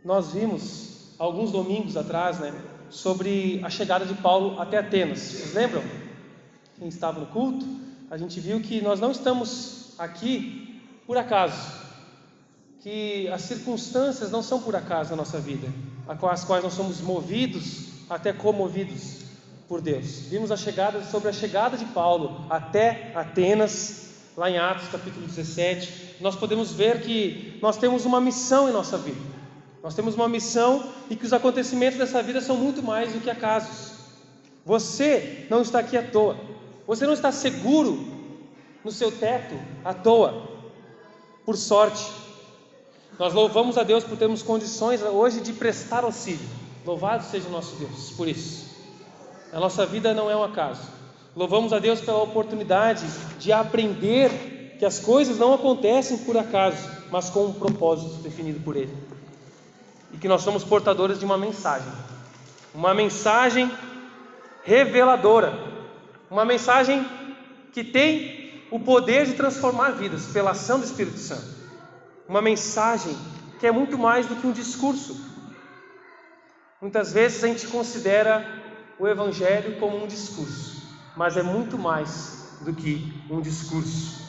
Nós vimos, alguns domingos atrás, sobre a chegada de Paulo até Atenas. Vocês lembram? Quem estava no culto, a gente viu que nós não estamos aqui por acaso, que as circunstâncias não são por acaso na nossa vida, as quais nós somos movidos, até comovidos por Deus. Vimos sobre a chegada de Paulo até Atenas, lá em Atos capítulo 17. Nós podemos ver que nós temos uma missão em nossa vida. Nós temos uma missão e que os acontecimentos dessa vida são muito mais do que acasos. Você não está aqui à toa. Você não está seguro no seu teto à toa, por sorte. Nós louvamos a Deus por termos condições hoje de prestar auxílio. Louvado seja o nosso Deus por isso. A nossa vida não é um acaso. Louvamos a Deus pela oportunidade de aprender que as coisas não acontecem por acaso, mas com um propósito definido por Ele. E que nós somos portadores de uma mensagem reveladora, uma mensagem que tem o poder de transformar vidas pela ação do Espírito Santo, uma mensagem que é muito mais do que um discurso. Muitas vezes a gente considera o Evangelho como um discurso, mas é muito mais do que um discurso.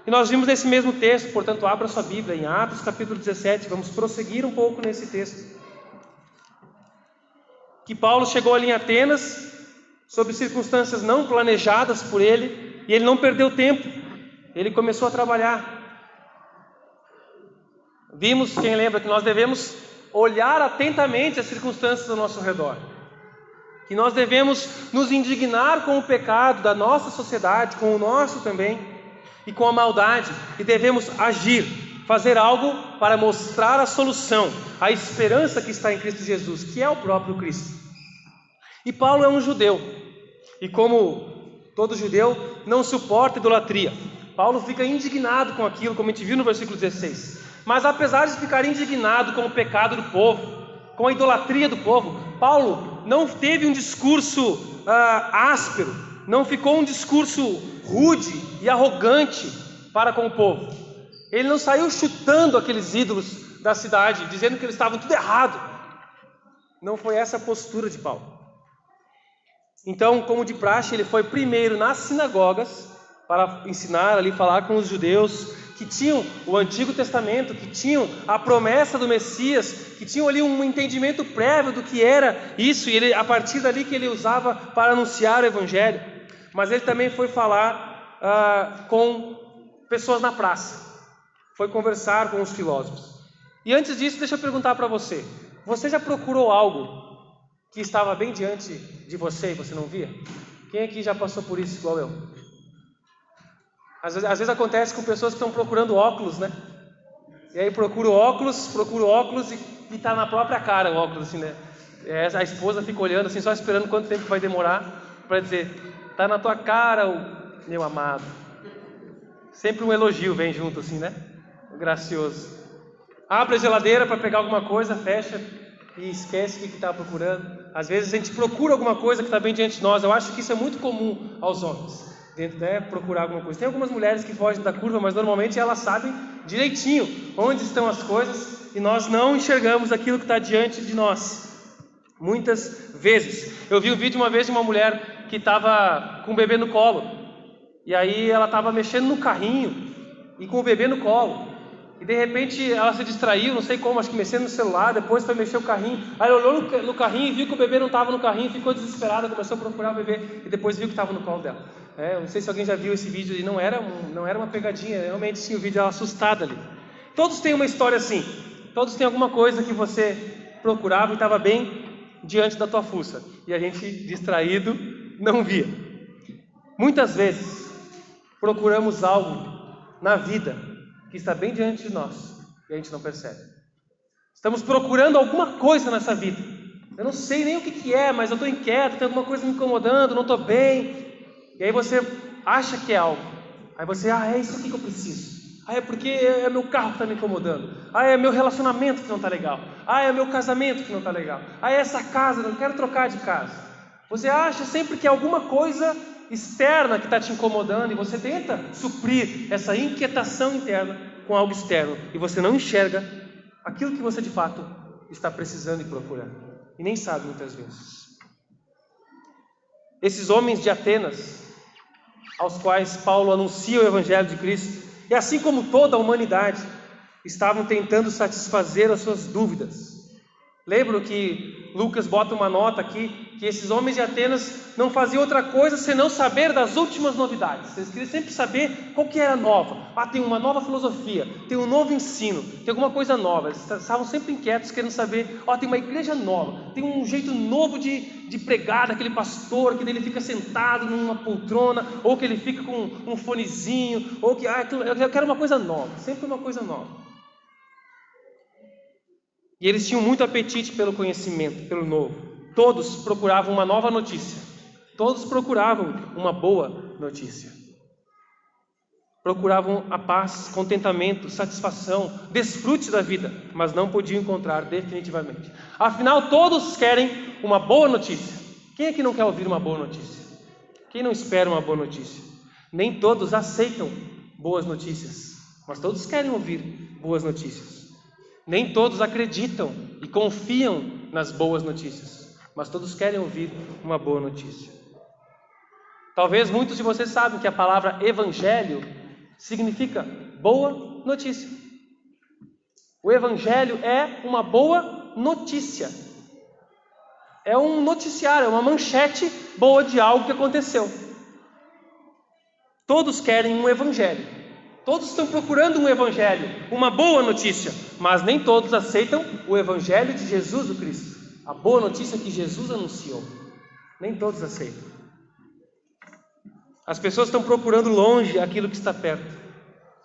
E nós vimos nesse mesmo texto, portanto, abra sua Bíblia em Atos capítulo 17, vamos prosseguir um pouco nesse texto. Que Paulo chegou ali em Atenas, sob circunstâncias não planejadas por ele, e ele não perdeu tempo, ele começou a trabalhar. Vimos, quem lembra, que nós devemos olhar atentamente as circunstâncias ao nosso redor, que nós devemos nos indignar com o pecado da nossa sociedade, com o nosso também, e com a maldade, e devemos agir, fazer algo para mostrar a solução, a esperança que está em Cristo Jesus, que é o próprio Cristo. E Paulo é um judeu, e como todo judeu, não suporta idolatria. Paulo fica indignado com aquilo, como a gente viu no versículo 16. Mas apesar de ficar indignado com o pecado do povo, com a idolatria do povo, Paulo não teve um discurso áspero, não ficou um discurso rude e arrogante para com o povo. Ele não saiu chutando aqueles ídolos da cidade, dizendo que eles estavam tudo errado. Não foi essa a postura de Paulo. Então, como de praxe, ele foi primeiro nas sinagogas para ensinar ali, falar com os judeus que tinham o Antigo Testamento, que tinham a promessa do Messias, que tinham ali um entendimento prévio do que era isso, e ele, a partir dali que ele usava para anunciar o Evangelho. Mas ele também foi falar com pessoas na praça, foi conversar com os filósofos. E antes disso, deixa eu perguntar para você: você já procurou algo que estava bem diante de você e você não via? Quem aqui já passou por isso igual eu? Às vezes acontece com pessoas que estão procurando óculos, né? E aí procura o óculos e está na própria cara o óculos, assim, né? A esposa fica olhando assim, só esperando quanto tempo vai demorar para dizer: está na tua cara, meu amado. Sempre um elogio vem junto assim, né? Gracioso. Abre a geladeira para pegar alguma coisa, fecha e esquece o que está procurando. Às vezes a gente procura alguma coisa que está bem diante de nós. Eu acho que isso é muito comum aos homens, procurar alguma coisa. Tem algumas mulheres que fogem da curva, mas normalmente elas sabem direitinho onde estão as coisas e nós não enxergamos aquilo que está diante de nós. Muitas vezes. Eu vi um vídeo uma vez de uma mulher que estava com o bebê no colo, e aí ela estava mexendo no carrinho e com o bebê no colo, e de repente ela se distraiu, não sei como, acho que mexendo no celular, depois foi mexer o carrinho, aí ela olhou no carrinho e viu que o bebê não estava no carrinho, ficou desesperada, começou a procurar o bebê e depois viu que estava no colo dela. Não sei se alguém já viu esse vídeo, e não era uma pegadinha, realmente tinha o vídeo dela assustada ali. Todos têm uma história assim, todos têm alguma coisa que você procurava e estava bem diante da tua fuça, e a gente, distraído, não via. Muitas vezes procuramos algo na vida que está bem diante de nós e a gente não percebe. Estamos procurando alguma coisa nessa vida. Eu não sei nem o que é, mas eu estou inquieto, tem alguma coisa me incomodando, não estou bem. E aí você acha que é algo. Aí você, é isso aqui que eu preciso. É porque é meu carro que está me incomodando. É meu relacionamento que não está legal. É meu casamento que não está legal. É essa casa, não quero trocar de casa. Você acha sempre que é alguma coisa externa que está te incomodando e você tenta suprir essa inquietação interna com algo externo e você não enxerga aquilo que você de fato está precisando e procurando, e nem sabe muitas vezes. Esses homens de Atenas, aos quais Paulo anuncia o Evangelho de Cristo, e assim como toda a humanidade, estavam tentando satisfazer as suas dúvidas. Lembro que Lucas bota uma nota aqui, que esses homens de Atenas não faziam outra coisa senão saber das últimas novidades. Eles queriam sempre saber qual que era nova. Tem uma nova filosofia, tem um novo ensino, tem alguma coisa nova. Eles estavam sempre inquietos, querendo saber, tem uma igreja nova, tem um jeito novo de pregar daquele pastor, que ele fica sentado numa poltrona, ou que ele fica com um fonezinho, ou que eu quero uma coisa nova, sempre uma coisa nova. E eles tinham muito apetite pelo conhecimento, pelo novo. Todos procuravam uma nova notícia. Todos procuravam uma boa notícia. Procuravam a paz, contentamento, satisfação, desfrute da vida, mas não podiam encontrar definitivamente. Afinal, todos querem uma boa notícia. Quem é que não quer ouvir uma boa notícia? Quem não espera uma boa notícia? Nem todos aceitam boas notícias, mas todos querem ouvir boas notícias. Nem todos acreditam e confiam nas boas notícias, mas todos querem ouvir uma boa notícia. Talvez muitos de vocês sabem que a palavra evangelho significa boa notícia. O evangelho é uma boa notícia. É um noticiário, é uma manchete boa de algo que aconteceu. Todos querem um evangelho. Todos estão procurando um evangelho, uma boa notícia, mas nem todos aceitam o evangelho de Jesus o Cristo, a boa notícia que Jesus anunciou. Nem todos aceitam. As pessoas estão procurando longe aquilo que está perto,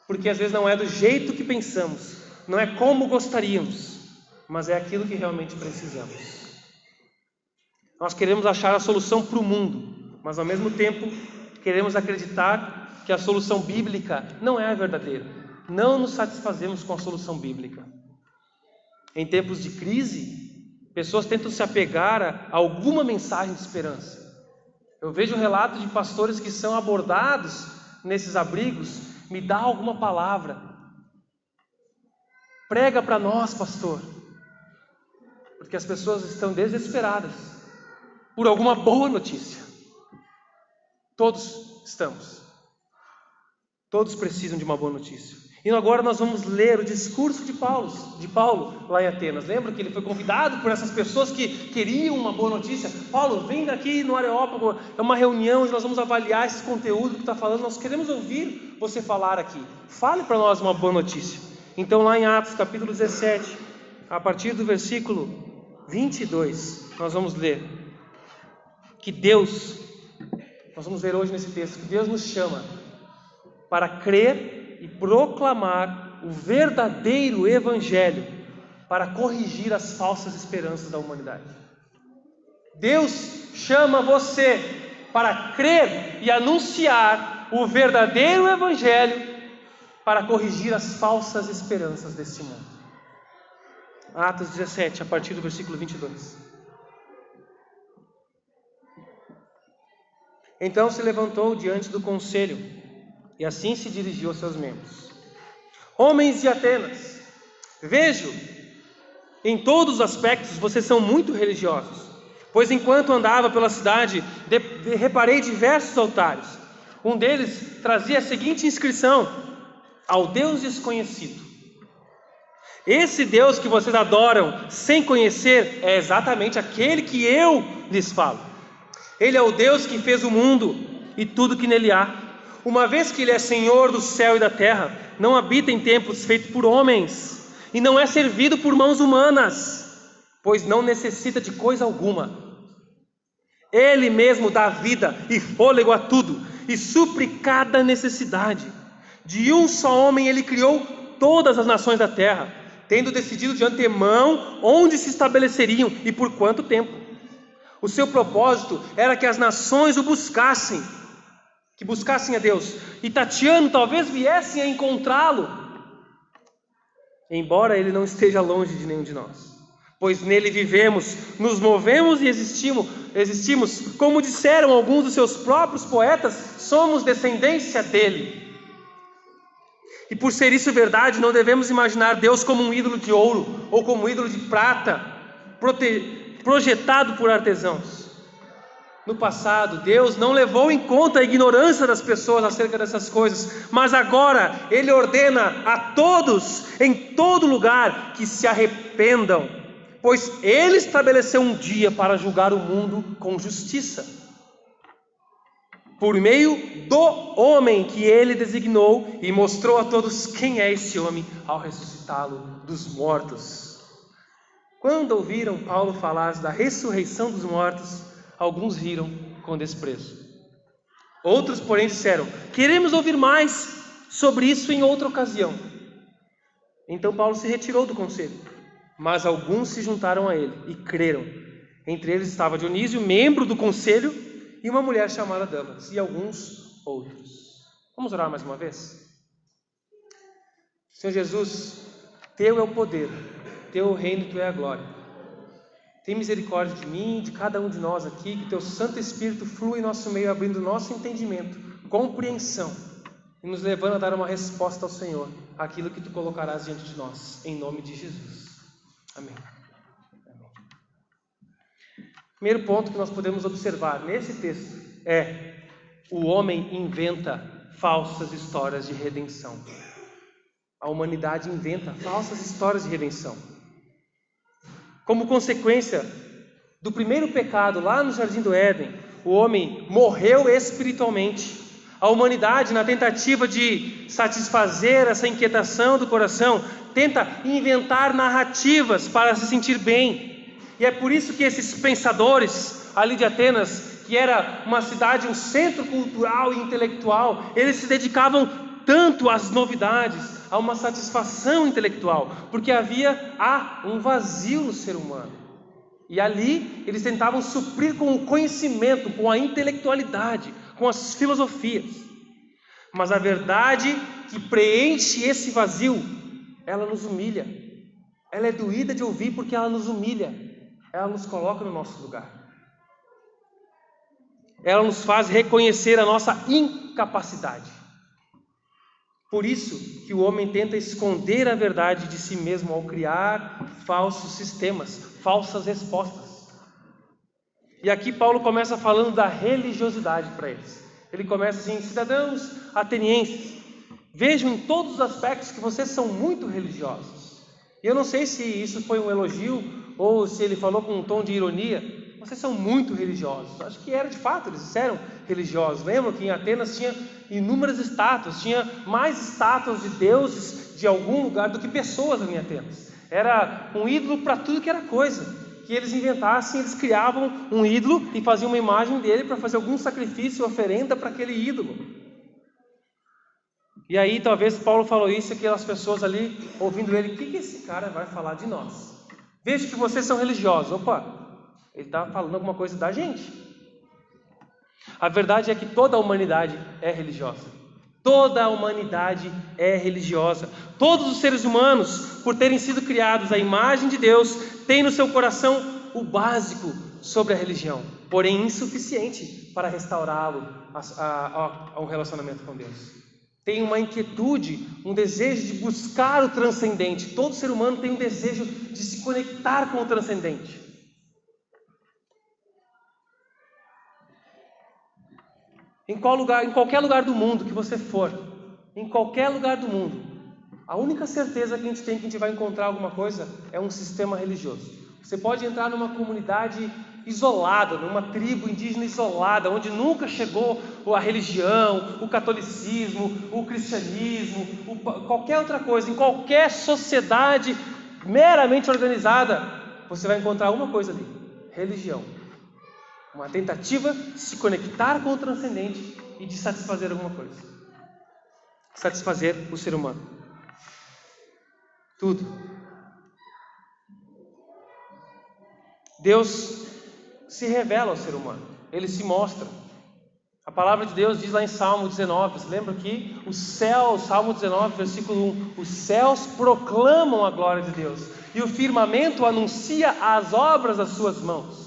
porque às vezes não é do jeito que pensamos, não é como gostaríamos, mas é aquilo que realmente precisamos. Nós queremos achar a solução para o mundo, mas ao mesmo tempo queremos acreditar que a solução bíblica não é a verdadeira. Não nos satisfazemos com a solução bíblica. Em tempos de crise, pessoas tentam se apegar a alguma mensagem de esperança. Eu vejo relatos de pastores que são abordados nesses abrigos. Me dá alguma palavra. Prega para nós, pastor. Porque as pessoas estão desesperadas por alguma boa notícia. Todos estamos. Todos precisam de uma boa notícia. E agora nós vamos ler o discurso de Paulo lá em Atenas. Lembra que ele foi convidado por essas pessoas que queriam uma boa notícia? Paulo, vem daqui no Areópago, é uma reunião onde nós vamos avaliar esse conteúdo que está falando. Nós queremos ouvir você falar aqui. Fale para nós uma boa notícia. Então lá em Atos capítulo 17, a partir do versículo 22, nós vamos ler que nós vamos ver hoje nesse texto, que Deus nos chama para crer e proclamar o verdadeiro evangelho, para corrigir as falsas esperanças da humanidade. Deus chama você para crer e anunciar o verdadeiro evangelho, para corrigir as falsas esperanças deste mundo. Atos 17, a partir do versículo 22. Então se levantou diante do conselho, e assim se dirigiu aos seus membros: homens de Atenas, vejo, em todos os aspectos vocês são muito religiosos, pois enquanto andava pela cidade, reparei diversos altares. Um deles trazia a seguinte inscrição: ao Deus desconhecido. Esse Deus que vocês adoram sem conhecer é exatamente aquele que eu lhes falo. Ele é o Deus que fez o mundo e tudo que nele há. Uma vez que Ele é Senhor do céu e da terra, não habita em templos feitos por homens, e não é servido por mãos humanas, pois não necessita de coisa alguma. Ele mesmo dá vida e fôlego a tudo, e supre cada necessidade. De um só homem Ele criou todas as nações da terra, tendo decidido de antemão onde se estabeleceriam e por quanto tempo. O seu propósito era que as nações o buscassem, que buscassem a Deus, e tateando talvez viessem a encontrá-lo, embora Ele não esteja longe de nenhum de nós, pois nele vivemos, nos movemos e existimos, como disseram alguns dos seus próprios poetas, somos descendência dele. E por ser isso verdade, não devemos imaginar Deus como um ídolo de ouro ou como um ídolo de prata, projetado por artesãos. No passado, Deus não levou em conta a ignorância das pessoas acerca dessas coisas, mas agora Ele ordena a todos, em todo lugar, que se arrependam, pois Ele estabeleceu um dia para julgar o mundo com justiça, por meio do homem que Ele designou, e mostrou a todos quem é esse homem ao ressuscitá-lo dos mortos. Quando ouviram Paulo falar da ressurreição dos mortos, alguns riram com desprezo. Outros, porém, disseram: queremos ouvir mais sobre isso em outra ocasião. Então Paulo se retirou do conselho, mas alguns se juntaram a ele e creram. Entre eles estava Dionísio, membro do conselho, e uma mulher chamada Dâmaris, e alguns outros. Vamos orar mais uma vez? Senhor Jesus, Teu é o poder, Teu é o reino, Tua é a glória. Tem misericórdia de mim, de cada um de nós aqui, que Teu Santo Espírito flua em nosso meio, abrindo nosso entendimento, compreensão, e nos levando a dar uma resposta ao Senhor, aquilo que Tu colocarás diante de nós, em nome de Jesus. Amém. Amém. Primeiro ponto que nós podemos observar nesse texto é: o homem inventa falsas histórias de redenção. A humanidade inventa falsas histórias de redenção. Como consequência do primeiro pecado lá no Jardim do Éden, o homem morreu espiritualmente. A humanidade, na tentativa de satisfazer essa inquietação do coração, tenta inventar narrativas para se sentir bem. E é por isso que esses pensadores ali de Atenas, que era uma cidade, um centro cultural e intelectual, eles se dedicavam tanto às novidades, a uma satisfação intelectual, porque havia um vazio no ser humano. E ali eles tentavam suprir com o conhecimento, com a intelectualidade, com as filosofias. Mas a verdade que preenche esse vazio, ela nos humilha. Ela é doída de ouvir porque ela nos humilha. Ela nos coloca no nosso lugar. Ela nos faz reconhecer a nossa incapacidade. Por isso que o homem tenta esconder a verdade de si mesmo ao criar falsos sistemas, falsas respostas. E aqui Paulo começa falando da religiosidade para eles. Ele começa assim: cidadãos atenienses, vejam em todos os aspectos que vocês são muito religiosos. E eu não sei se isso foi um elogio ou se ele falou com um tom de ironia. Vocês são muito religiosos. Acho que era de fato, eles eram religiosos. Lembram que em Atenas tinha inúmeras estátuas, tinha mais estátuas de deuses de algum lugar do que pessoas ali em Atenas. Era um ídolo para tudo que era coisa. Que eles inventassem, eles criavam um ídolo e faziam uma imagem dele para fazer algum sacrifício, oferenda para aquele ídolo. E aí talvez Paulo falou isso e aquelas pessoas ali, ouvindo ele: o que esse cara vai falar de nós? Veja que vocês são religiosos. Opa! Ele está falando alguma coisa da gente. A verdade é que toda a humanidade é religiosa. Toda a humanidade é religiosa. Todos os seres humanos, por terem sido criados à imagem de Deus, têm no seu coração o básico sobre a religião, porém insuficiente para restaurá-lo a um relacionamento com Deus. Tem uma inquietude, um desejo de buscar o transcendente. Todo ser humano tem um desejo de se conectar com o transcendente. Em qualquer lugar do mundo que você for, em qualquer lugar do mundo, a única certeza que a gente tem que a gente vai encontrar alguma coisa é um sistema religioso. Você pode entrar numa comunidade isolada, numa tribo indígena isolada, onde nunca chegou a religião, o catolicismo, o cristianismo, qualquer outra coisa, em qualquer sociedade meramente organizada, você vai encontrar uma coisa ali: religião. Uma tentativa de se conectar com o transcendente e de satisfazer alguma coisa. Satisfazer o ser humano. Tudo. Deus se revela ao ser humano. Ele se mostra. A palavra de Deus diz lá em Salmo 19. Você lembra que os céus, Salmo 19, versículo 1. Os céus proclamam a glória de Deus. E o firmamento anuncia as obras das suas mãos.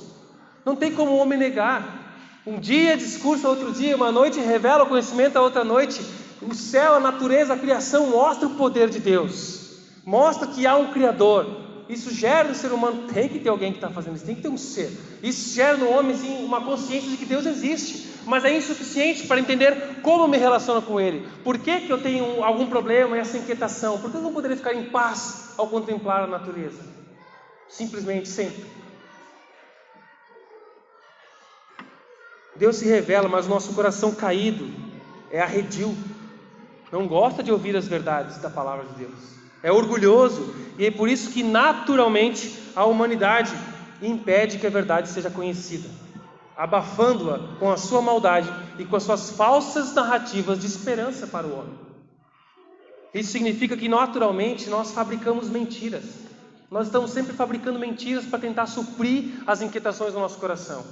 Não tem como o homem negar. Um dia discursa, outro dia, uma noite revela o conhecimento, a outra noite O céu, a natureza, a criação mostra o poder de Deus, mostra que há um Criador. Isso gera no ser humano, tem que ter alguém que está fazendo isso, tem que ter um ser. Isso gera no homem sim, uma consciência de que Deus existe, mas é insuficiente para entender como eu me relaciono com Ele. Por que eu tenho algum problema, essa inquietação? Por que eu não poderia ficar em paz ao contemplar a natureza? Simplesmente, sempre. Deus se revela, mas o nosso coração caído é arredio, não gosta de ouvir as verdades da palavra de Deus. É orgulhoso, e é por isso que naturalmente a humanidade impede que a verdade seja conhecida, abafando-a com a sua maldade e com as suas falsas narrativas de esperança para o homem. Isso significa que naturalmente nós fabricamos mentiras. Nós estamos sempre fabricando mentiras para tentar suprir as inquietações do nosso coração,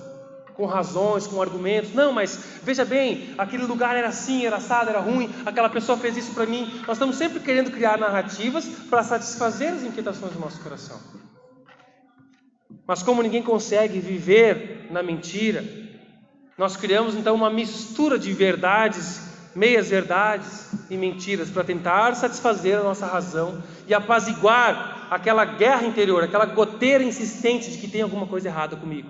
com razões, com argumentos. Não, mas veja bem, aquele lugar era assim, era assado, era ruim, aquela pessoa fez isso para mim. Nós estamos sempre querendo criar narrativas para satisfazer as inquietações do nosso coração. Mas como ninguém consegue viver na mentira, nós criamos então uma mistura de verdades, meias verdades e mentiras para tentar satisfazer a nossa razão e apaziguar aquela guerra interior, aquela goteira insistente de que tem alguma coisa errada comigo.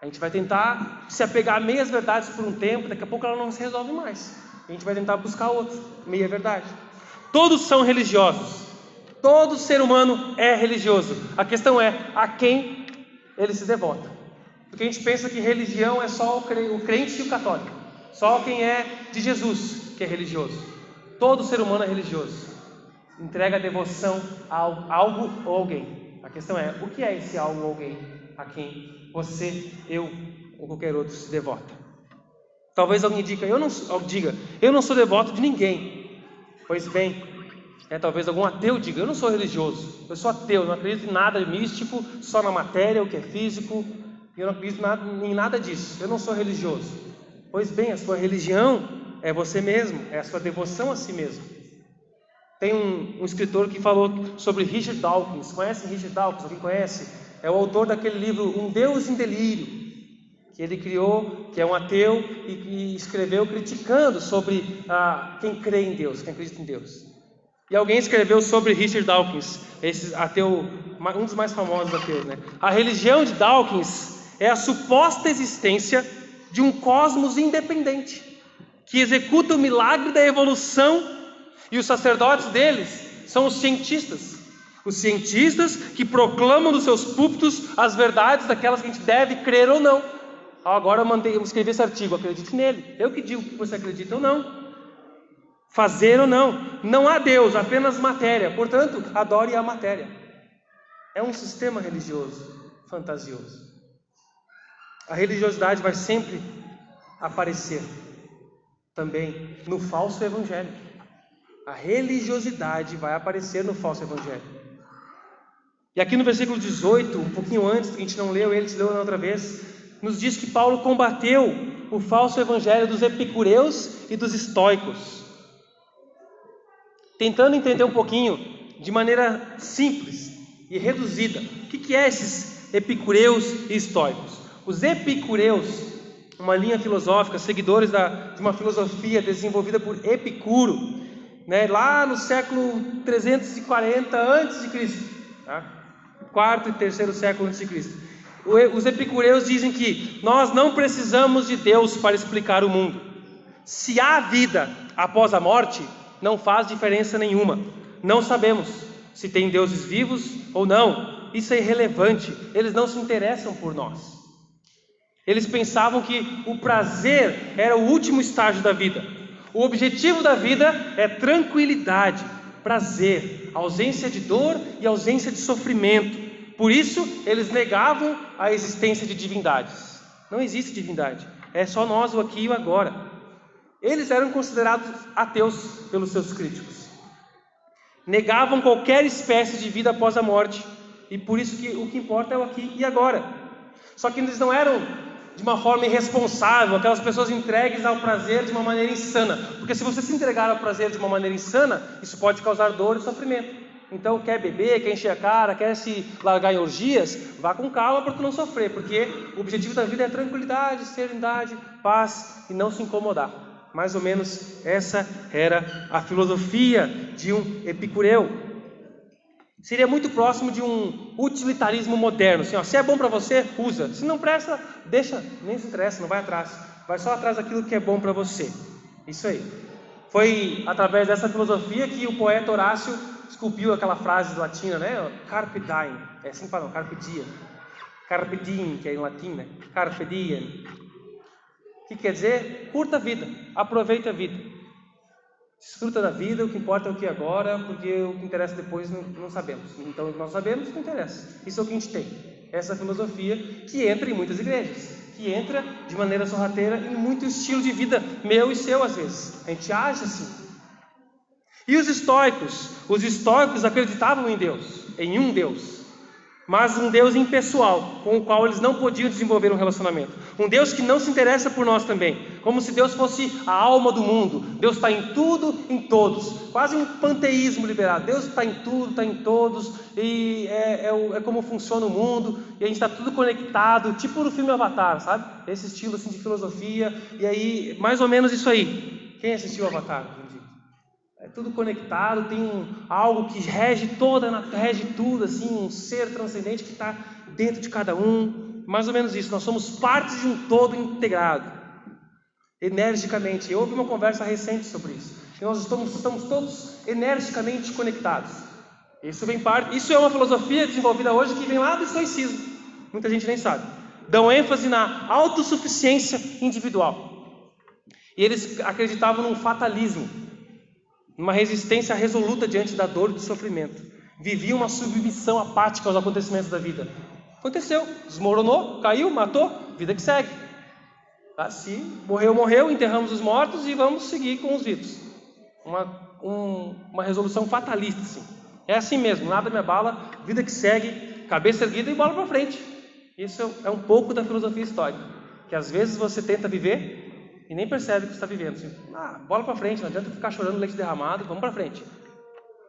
A gente vai tentar se apegar a meias verdades por um tempo, daqui a pouco ela não se resolve mais. A gente vai tentar buscar outra meia verdade. Todos são religiosos. Todo ser humano é religioso. A questão é a quem ele se devota. Porque a gente pensa que religião é só o crente e o católico. Só quem é de Jesus que é religioso. Todo ser humano é religioso. Entrega devoção a algo ou alguém. A questão é, o que é esse algo ou alguém a quem você, eu ou qualquer outro se devota? Talvez alguém diga, eu não sou devoto de ninguém. Pois bem, talvez algum ateu diga, eu não sou religioso, eu sou ateu, não acredito em nada místico, só na matéria, o que é físico, eu não acredito em nada disso, eu não sou religioso. Pois bem, a sua religião é você mesmo, é a sua devoção a si mesmo. Tem um escritor que falou sobre Richard Dawkins. Conhece Richard Dawkins? Alguém conhece? É o autor daquele livro Um Deus em Delírio, que ele criou, que é um ateu, e escreveu criticando sobre quem crê em Deus, quem acredita em Deus. E alguém escreveu sobre Richard Dawkins, esse ateu, um dos mais famosos ateus, né? A religião de Dawkins é a suposta existência de um cosmos independente, que executa o milagre da evolução, e os sacerdotes deles são os cientistas. Os cientistas que proclamam nos seus púlpitos as verdades daquelas que a gente deve crer ou não. Agora eu escrevi esse artigo, acredite nele. Eu que digo que você acredita ou não. Fazer ou não. Não há Deus, apenas matéria. Portanto, adore a matéria. É um sistema religioso fantasioso. A religiosidade vai sempre aparecer também no falso evangelho. A religiosidade vai aparecer no falso evangelho. E aqui no versículo 18, um pouquinho antes, que a gente não leu, ele se leu na outra vez, nos diz que Paulo combateu o falso evangelho dos epicureus e dos estoicos. Tentando entender um pouquinho, de maneira simples e reduzida, o que é esses epicureus e estoicos? Os epicureus, uma linha filosófica, seguidores de uma filosofia desenvolvida por Epicuro, né, lá no século 340 a.C., tá? Quarto e terceiro século a.C. Os epicureus dizem que nós não precisamos de Deus para explicar o mundo. Se há vida após a morte, não faz diferença nenhuma. Não sabemos se tem deuses vivos ou não. Isso é irrelevante. Eles não se interessam por nós. Eles pensavam que o prazer era o último estágio da vida. O objetivo da vida é tranquilidade, prazer, ausência de dor e ausência de sofrimento. Por isso, eles negavam a existência de divindades. Não existe divindade. É só nós, o aqui e o agora. Eles eram considerados ateus pelos seus críticos. Negavam qualquer espécie de vida após a morte. E por isso que o que importa é o aqui e agora. Só que eles não eram de uma forma irresponsável, aquelas pessoas entregues ao prazer de uma maneira insana. Porque se você se entregar ao prazer de uma maneira insana, isso pode causar dor e sofrimento. Então, quer beber, quer encher a cara, quer se largar em orgias, vá com calma para tu não sofrer, porque o objetivo da vida é tranquilidade, serenidade, paz e não se incomodar. Mais ou menos essa era a filosofia de um epicureu. Seria muito próximo de um utilitarismo moderno. Assim, se é bom para você, usa. Se não presta, deixa, nem se interessa, não vai atrás. Vai só atrás daquilo que é bom para você. Isso aí. Foi através dessa filosofia que o poeta Horácio esculpiu aquela frase latina, né? Carpe diem. É assim que falam, carpe diem. Carpe diem, que é em latim, né? Carpe diem. O que quer dizer? Curta a vida, aproveita a vida. Desfruta da vida, o que importa é o que é agora, porque o que interessa depois não sabemos. Então, o que nós sabemos não interessa. Isso é o que a gente tem. Essa filosofia que entra em muitas igrejas, que entra de maneira sorrateira em muito estilo de vida meu e seu às vezes. A gente age assim. E os estoicos acreditavam em Deus, em um Deus, mas um Deus impessoal, com o qual eles não podiam desenvolver um relacionamento. Um Deus que não se interessa por nós também, como se Deus fosse a alma do mundo. Deus está em tudo, em todos. Quase um panteísmo liberado. Deus está em tudo, está em todos, e é como funciona o mundo, e a gente está tudo conectado, tipo no filme Avatar, sabe? Esse estilo assim de filosofia, e aí, mais ou menos isso aí. Quem assistiu Avatar? É tudo conectado, tem algo que rege tudo, assim, um ser transcendente que está dentro de cada um. Mais ou menos isso. Nós somos parte de um todo integrado, energicamente. Eu ouvi uma conversa recente sobre isso. Que nós estamos todos energicamente conectados. Isso é uma filosofia desenvolvida hoje que vem lá do estoicismo. Muita gente nem sabe. Dão ênfase na autossuficiência individual. E eles acreditavam num fatalismo, numa resistência resoluta diante da dor e do sofrimento. Vivia uma submissão apática aos acontecimentos da vida. Aconteceu, desmoronou, caiu, matou, vida que segue. Assim, morreu, enterramos os mortos e vamos seguir com os vivos. Uma resolução fatalista, assim. É assim mesmo, nada me abala, vida que segue, cabeça erguida e bola para frente. Isso é um pouco da filosofia estoica, que às vezes você tenta viver e nem percebe que está vivendo. Assim, bola para frente, não adianta ficar chorando leite derramado, vamos para frente.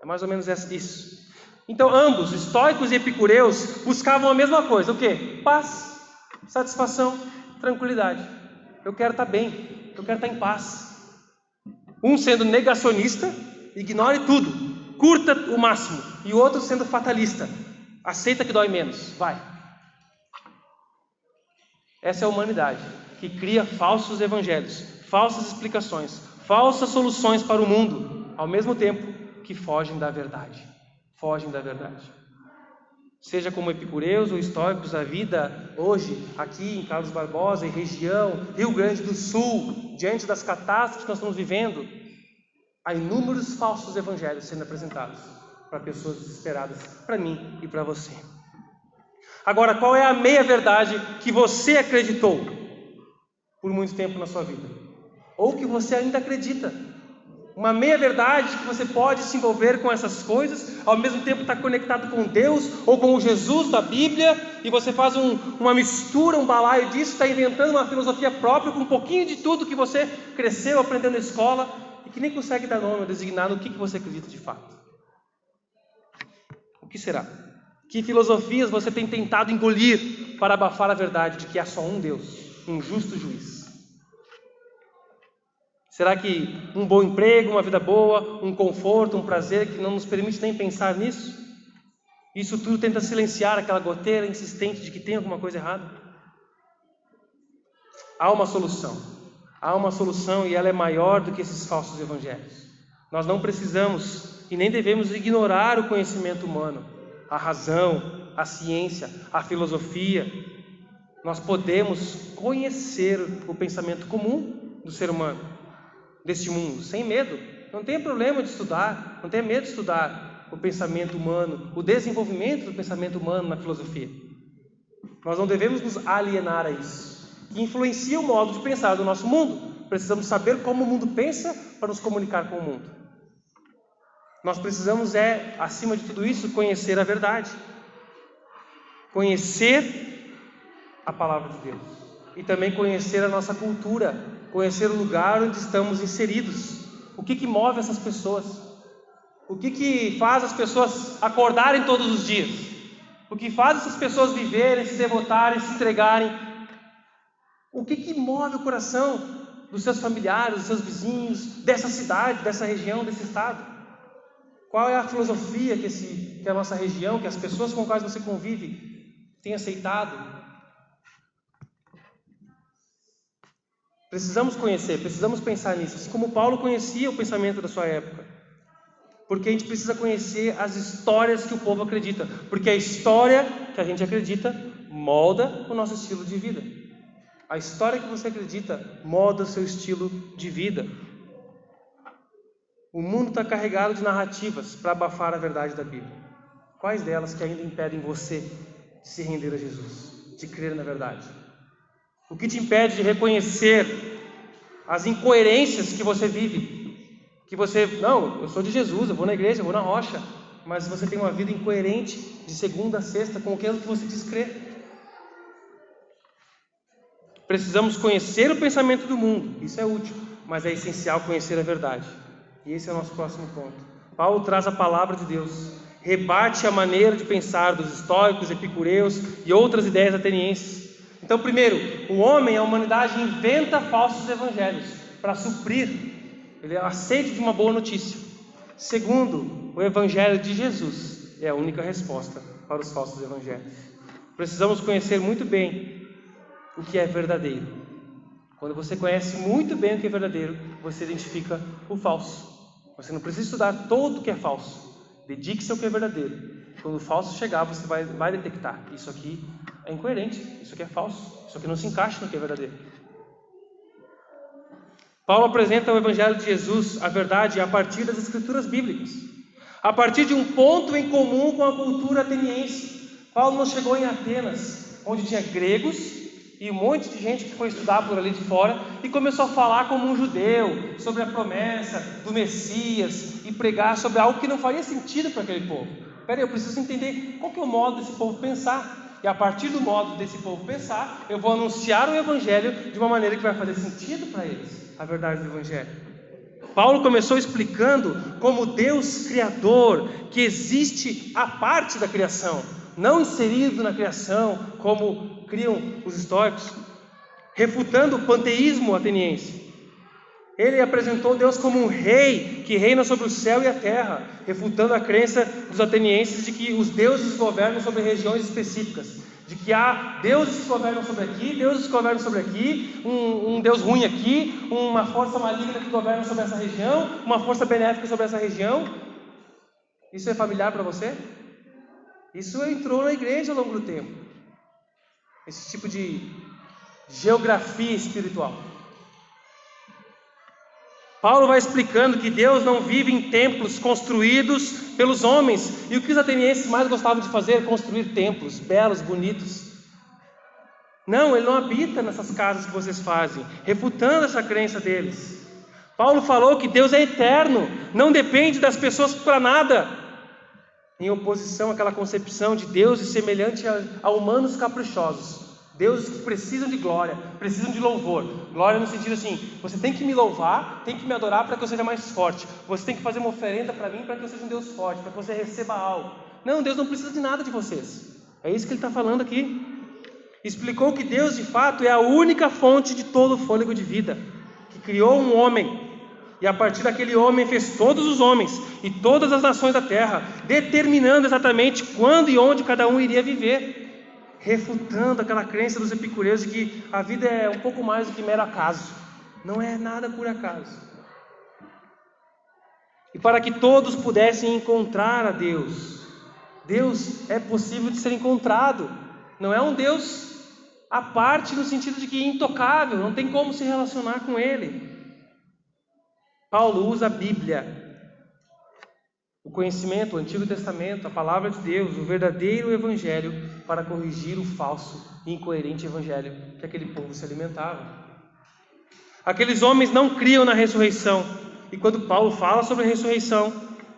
É mais ou menos isso. Então ambos, estoicos e epicureus, buscavam a mesma coisa. O quê? Paz, satisfação, tranquilidade. Eu quero estar bem, eu quero estar em paz. Um sendo negacionista, ignore tudo, curta o máximo. E o outro sendo fatalista, aceita que dói menos, vai. Essa é a humanidade, que cria falsos evangelhos, falsas explicações, falsas soluções para o mundo, ao mesmo tempo que fogem da verdade. Seja como epicureus ou estoicos, a vida hoje, aqui em Carlos Barbosa, em região, Rio Grande do Sul, diante das catástrofes que nós estamos vivendo, há inúmeros falsos evangelhos sendo apresentados para pessoas desesperadas, para mim e para você. Agora, qual é a meia-verdade que você acreditou por muito tempo na sua vida? Ou que você ainda acredita? Uma meia-verdade que você pode se envolver com essas coisas, ao mesmo tempo estar conectado com Deus ou com o Jesus da Bíblia, e você faz uma mistura, um balaio disso, está inventando uma filosofia própria com um pouquinho de tudo que você cresceu aprendendo na escola e que nem consegue dar nome ou designar no que você acredita de fato. O que será? Que filosofias você tem tentado engolir para abafar a verdade de que há só um Deus, um justo juiz? Será que um bom emprego, uma vida boa, um conforto, um prazer que não nos permite nem pensar nisso? Isso tudo tenta silenciar aquela goteira insistente de que tem alguma coisa errada? Há uma solução e ela é maior do que esses falsos evangelhos. Nós não precisamos e nem devemos ignorar o conhecimento humano, a razão, a ciência, a filosofia. Nós podemos conhecer o pensamento comum do ser humano, deste mundo, sem medo. Não tem problema de estudar, não tenha medo de estudar o pensamento humano, o desenvolvimento do pensamento humano na filosofia. Nós não devemos nos alienar a isso, que influencia o modo de pensar do nosso mundo. Precisamos saber como o mundo pensa para nos comunicar com o mundo. Nós precisamos, acima de tudo isso, conhecer a verdade. Conhecer a palavra de Deus. E também conhecer a nossa cultura. Conhecer o lugar onde estamos inseridos. O que move essas pessoas? O que faz as pessoas acordarem todos os dias? O que faz essas pessoas viverem, se devotarem, se entregarem? O que move o coração dos seus familiares, dos seus vizinhos, dessa cidade, dessa região, desse estado? Qual é a filosofia que a nossa região, que as pessoas com as quais você convive têm aceitado? Precisamos conhecer, precisamos pensar nisso, assim como Paulo conhecia o pensamento da sua época. Porque a gente precisa conhecer as histórias que o povo acredita. Porque a história que a gente acredita molda o nosso estilo de vida. A história que você acredita molda o seu estilo de vida. O mundo está carregado de narrativas para abafar a verdade da Bíblia. Quais delas que ainda impedem você de se render a Jesus, de crer na verdade? O que te impede de reconhecer as incoerências que você vive? Que você, não, eu sou de Jesus, eu vou na igreja, eu vou na rocha, mas você tem uma vida incoerente de segunda a sexta com aquilo que você diz crer. Precisamos conhecer o pensamento do mundo, isso é útil, mas é essencial conhecer a verdade. E esse é o nosso próximo ponto. Paulo traz a palavra de Deus, rebate a maneira de pensar dos estoicos, epicureus e outras ideias atenienses. Então, primeiro, o homem, a humanidade, inventa falsos evangelhos para suprir, ele é aceite de uma boa notícia. Segundo, o evangelho de Jesus é a única resposta para os falsos evangelhos. Precisamos conhecer muito bem o que é verdadeiro. Quando você conhece muito bem o que é verdadeiro, você identifica o falso. Você não precisa estudar todo o que é falso. Dedique-se ao que é verdadeiro. Quando o falso chegar, você vai detectar. Isso aqui é incoerente, isso aqui é falso, isso aqui não se encaixa no que é verdadeiro. Paulo apresenta o Evangelho de Jesus, a verdade, a partir das Escrituras Bíblicas. A partir de um ponto em comum com a cultura ateniense. Paulo não chegou em Atenas, onde tinha gregos e um monte de gente que foi estudar por ali de fora e começou a falar como um judeu sobre a promessa do Messias e pregar sobre algo que não faria sentido para aquele povo. Peraí, eu preciso entender qual que é o modo desse povo pensar, e a partir do modo desse povo pensar, eu vou anunciar o Evangelho de uma maneira que vai fazer sentido para eles, a verdade do Evangelho. Paulo começou explicando como Deus Criador, que existe à parte da criação, não inserido na criação, como criam os estoicos, refutando o panteísmo ateniense. Ele apresentou Deus como um rei que reina sobre o céu e a terra, refutando a crença dos atenienses de que os deuses governam sobre regiões específicas, de que há deuses que governam sobre aqui, deuses que governam sobre aqui, um Deus ruim aqui, uma força maligna que governa sobre essa região, uma força benéfica sobre essa região. Isso é familiar para você? Isso entrou na igreja ao longo do tempo. Esse tipo de geografia espiritual. Paulo vai explicando que Deus não vive em templos construídos pelos homens. E o que os atenienses mais gostavam de fazer? Construir templos belos, bonitos. Não, ele não habita nessas casas que vocês fazem, refutando essa crença deles. Paulo falou que Deus é eterno, não depende das pessoas para nada. Em oposição àquela concepção de deuses semelhante a humanos caprichosos. Deuses que precisam de glória, precisam de louvor. Glória no sentido assim, você tem que me louvar, tem que me adorar para que eu seja mais forte. Você tem que fazer uma oferenda para mim para que eu seja um Deus forte, para que você receba algo. Não, Deus não precisa de nada de vocês. É isso que ele está falando aqui. Explicou que Deus de fato é a única fonte de todo o fôlego de vida, que criou um homem. E a partir daquele homem fez todos os homens e todas as nações da terra, determinando exatamente quando e onde cada um iria viver, refutando aquela crença dos epicureus de que a vida é um pouco mais do que mero acaso. Não é nada por acaso. E para que todos pudessem encontrar a Deus, Deus é possível de ser encontrado. Não é um Deus à parte no sentido de que é intocável, não tem como se relacionar com Ele. Paulo usa a Bíblia, o conhecimento, o Antigo Testamento, a palavra de Deus, o verdadeiro Evangelho, para corrigir o falso e incoerente Evangelho que aquele povo se alimentava. Aqueles homens não criam na ressurreição, e quando Paulo fala sobre a ressurreição,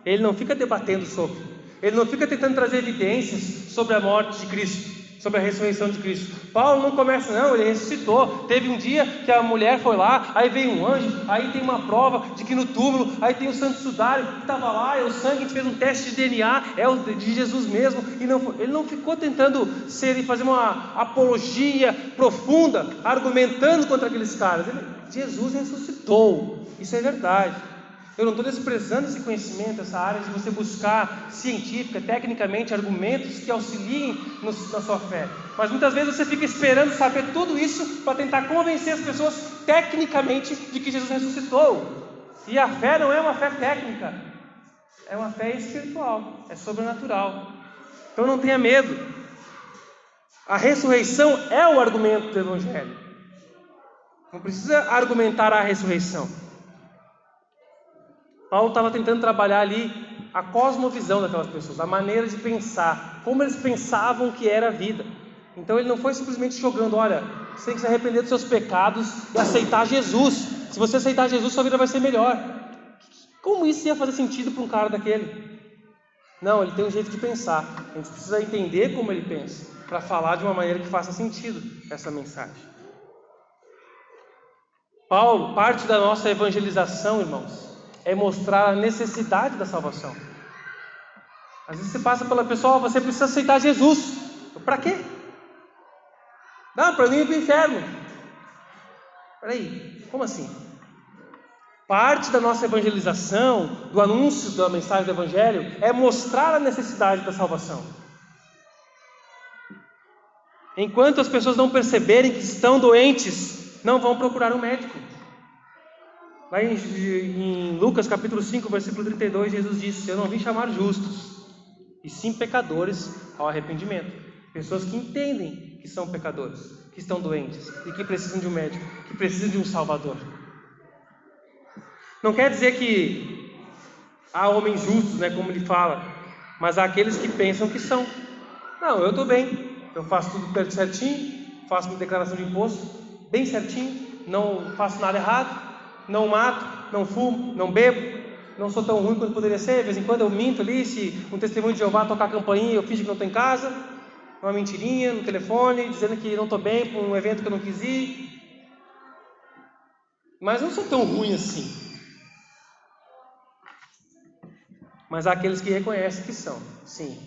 ele não fica debatendo sobre, ele não fica tentando trazer evidências sobre a morte de Cristo, sobre a ressurreição de Cristo. Paulo não começa, não, ele ressuscitou. Teve um dia que a mulher foi lá, aí veio um anjo, aí tem uma prova de que no túmulo, aí tem o santo sudário que estava lá, é o sangue, a gente fez um teste de DNA, é o de Jesus mesmo. E ele não ficou tentando fazer uma apologia profunda, argumentando contra aqueles caras. Ele Jesus ressuscitou. Isso é verdade. Eu não estou desprezando esse conhecimento, essa área de você buscar científica, tecnicamente, argumentos que auxiliem na sua fé. Mas muitas vezes você fica esperando saber tudo isso para tentar convencer as pessoas tecnicamente de que Jesus ressuscitou. E a fé não é uma fé técnica, é uma fé espiritual, é sobrenatural. Então não tenha medo. A ressurreição é o argumento do Evangelho. Não precisa argumentar a ressurreição. Paulo estava tentando trabalhar ali a cosmovisão daquelas pessoas, a maneira de pensar, como eles pensavam que era a vida. Então ele não foi simplesmente jogando, olha, você tem que se arrepender dos seus pecados e aceitar Jesus. Se você aceitar Jesus, sua vida vai ser melhor. Como isso ia fazer sentido para um cara daquele? Não, ele tem um jeito de pensar. A gente precisa entender como ele pensa, para falar de uma maneira que faça sentido essa mensagem. Paulo, parte da nossa evangelização, irmãos, é mostrar a necessidade da salvação. Às vezes você passa pela pessoa, você precisa aceitar Jesus. Para quê? Não, para não ir para o inferno. Peraí, como assim? Parte da nossa evangelização, do anúncio da mensagem do Evangelho, é mostrar a necessidade da salvação. Enquanto as pessoas não perceberem que estão doentes, não vão procurar um médico. Lá em Lucas capítulo 5, versículo 32, Jesus disse: eu não vim chamar justos, e sim pecadores ao arrependimento. Pessoas que entendem que são pecadores, que estão doentes e que precisam de um médico, que precisam de um salvador. Não quer dizer que há homens justos, como ele fala, mas há aqueles que pensam que são. Não, eu estou bem, eu faço tudo certinho, faço minha declaração de imposto bem certinho, não faço nada errado, não mato, não fumo, não bebo, não sou tão ruim quanto poderia ser. De vez em quando eu minto ali, se um testemunho de Jeová tocar a campainha, eu finjo que não estou em casa, uma mentirinha no telefone, dizendo que não estou bem para um evento que eu não quis ir. Mas não sou tão ruim assim. Mas há aqueles que reconhecem que são. Sim,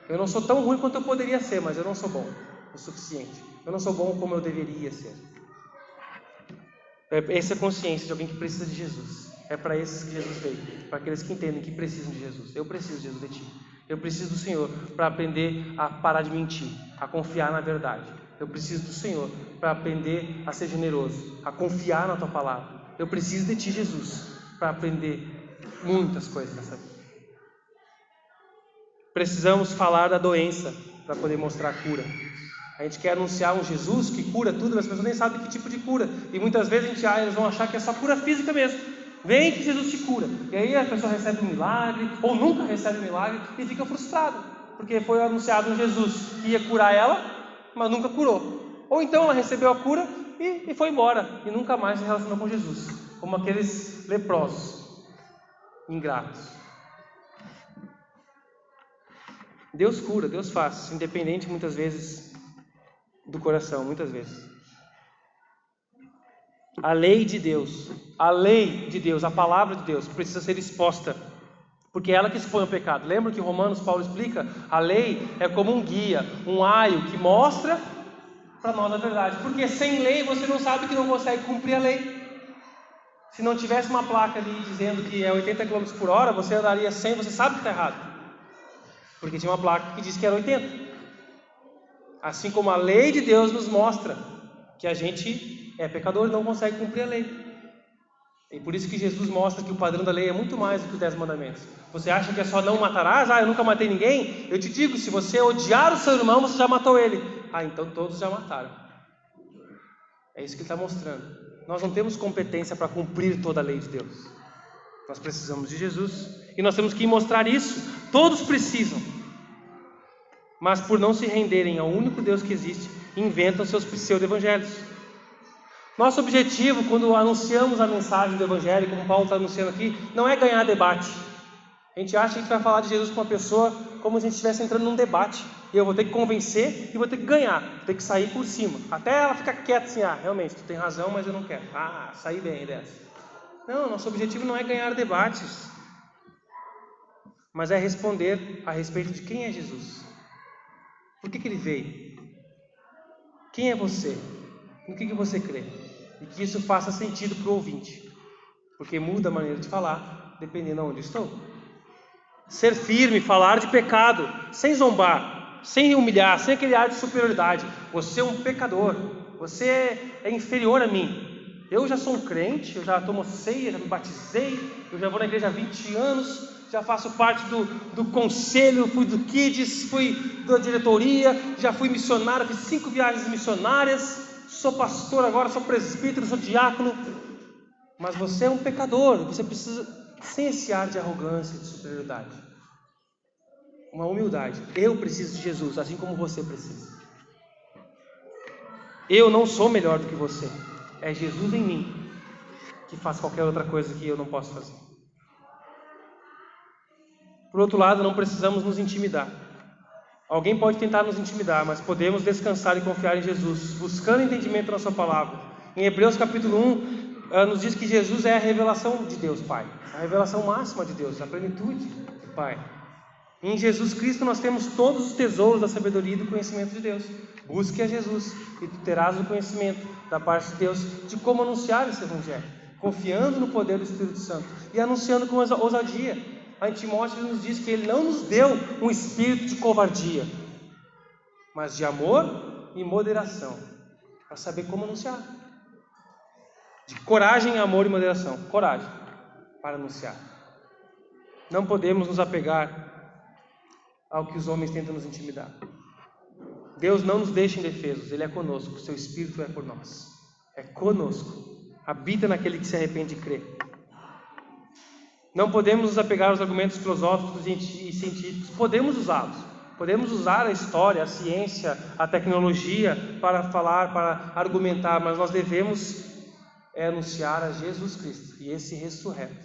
eu não sou tão ruim quanto eu poderia ser, mas eu não sou bom o suficiente. Eu não sou bom como eu deveria ser. Essa é a consciência de alguém que precisa de Jesus. É para esses que Jesus veio, para aqueles que entendem que precisam de Jesus. Eu preciso de Jesus de ti. Eu preciso do Senhor para aprender a parar de mentir, a confiar na verdade. Eu preciso do Senhor para aprender a ser generoso, a confiar na tua palavra. Eu preciso de ti, Jesus, para aprender muitas coisas nessa vida. Precisamos falar da doença para poder mostrar a cura. A gente quer anunciar um Jesus que cura tudo, mas as pessoas nem sabem que tipo de cura. E muitas vezes eles vão achar que é só cura física mesmo. Vem que Jesus te cura. E aí a pessoa recebe um milagre, ou nunca recebe um milagre, e fica frustrada. Porque foi anunciado um Jesus que ia curar ela, mas nunca curou. Ou então ela recebeu a cura e foi embora. E nunca mais se relacionou com Jesus. Como aqueles leprosos, ingratos. Deus cura, Deus faz, independente muitas vezes do coração, muitas vezes. A lei de Deus, a palavra de Deus precisa ser exposta, porque é ela que expõe o pecado. Lembra que em Romanos Paulo explica? A lei é como um guia, um aio que mostra para nós a verdade, porque sem lei você não sabe que não consegue cumprir a lei. Se não tivesse uma placa ali dizendo que é 80 km por hora, você andaria 100, você sabe que está errado, porque tinha uma placa que diz que era 80. Assim como a lei de Deus nos mostra que a gente é pecador e não consegue cumprir a lei. E por isso que Jesus mostra que o padrão da lei é muito mais do que os 10 mandamentos. Você acha que é só não matarás? Eu nunca matei ninguém. Eu te digo, se você odiar o seu irmão, você já matou ele. Então todos já mataram. É isso que ele está mostrando. Nós não temos competência para cumprir toda a lei de Deus. Nós precisamos de Jesus. E nós temos que mostrar isso. Todos precisam. Mas por não se renderem ao único Deus que existe, inventam seus pseudo-evangelhos. Nosso objetivo, quando anunciamos a mensagem do Evangelho, como Paulo está anunciando aqui, não é ganhar debate. A gente acha que a gente vai falar de Jesus com uma pessoa como se a gente estivesse entrando num debate. E eu vou ter que convencer e vou ter que ganhar, vou ter que sair por cima. Até ela ficar quieta assim, realmente, tu tem razão, mas eu não quero. Saí bem dessa. Não, nosso objetivo não é ganhar debates, mas é responder a respeito de quem é Jesus. Por que ele veio? Quem é você? No que você crê? e que isso faça sentido para o ouvinte, porque muda a maneira de falar dependendo de onde estou. Ser firme, falar de pecado, sem zombar, sem humilhar, sem aquele ar de superioridade. Você é um pecador, você é inferior a mim. Eu já sou um crente, eu já tomo ceia, já me batizei, eu já vou na igreja há 20 anos, já faço parte do conselho, fui do Kids, fui da diretoria, já fui missionário, fiz 5 viagens missionárias, sou pastor agora, sou presbítero, sou diácono. Mas você é um pecador, você precisa, sem esse ar de arrogância, de superioridade, uma humildade. Eu preciso de Jesus, assim como você precisa. Eu não sou melhor do que você, é Jesus em mim que faz qualquer outra coisa que eu não posso fazer. Por outro lado, não precisamos nos intimidar. Alguém pode tentar nos intimidar, mas podemos descansar e confiar em Jesus, buscando entendimento na sua palavra. Em Hebreus capítulo 1, nos diz que Jesus é a revelação de Deus Pai, a revelação máxima de Deus, a plenitude do Pai. Em Jesus Cristo nós temos todos os tesouros da sabedoria e do conhecimento de Deus. Busque a Jesus e tu terás o conhecimento da parte de Deus de como anunciar esse evangelho, confiando no poder do Espírito Santo e anunciando com ousadia. A Timóteo nos diz que ele não nos deu um espírito de covardia, mas de amor e moderação, para saber como anunciar. De coragem, amor e moderação. Coragem para anunciar. Não podemos nos apegar ao que os homens tentam nos intimidar. Deus não nos deixa indefesos, Ele é conosco, o seu Espírito é por nós. É conosco. Habita naquele que se arrepende e crê. Não podemos nos apegar aos argumentos filosóficos e científicos. Podemos usá-los. Podemos usar a história, a ciência, a tecnologia para falar, para argumentar, mas nós devemos anunciar a Jesus Cristo e esse ressurreto.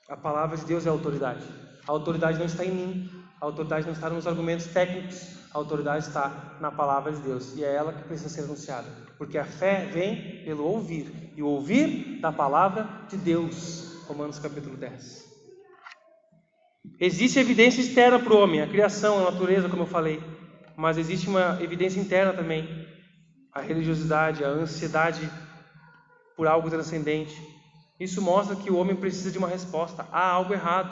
A palavra de Deus é a autoridade. A autoridade não está em mim, a autoridade não está nos argumentos técnicos, a autoridade está na palavra de Deus e é ela que precisa ser anunciada, porque a fé vem pelo ouvir e o ouvir da palavra de Deus. Romanos capítulo 10. Existe evidência externa para o homem, a criação, a natureza, como eu falei, mas existe uma evidência interna também, a religiosidade, a ansiedade por algo transcendente. Isso mostra que o homem precisa de uma resposta. Há algo errado.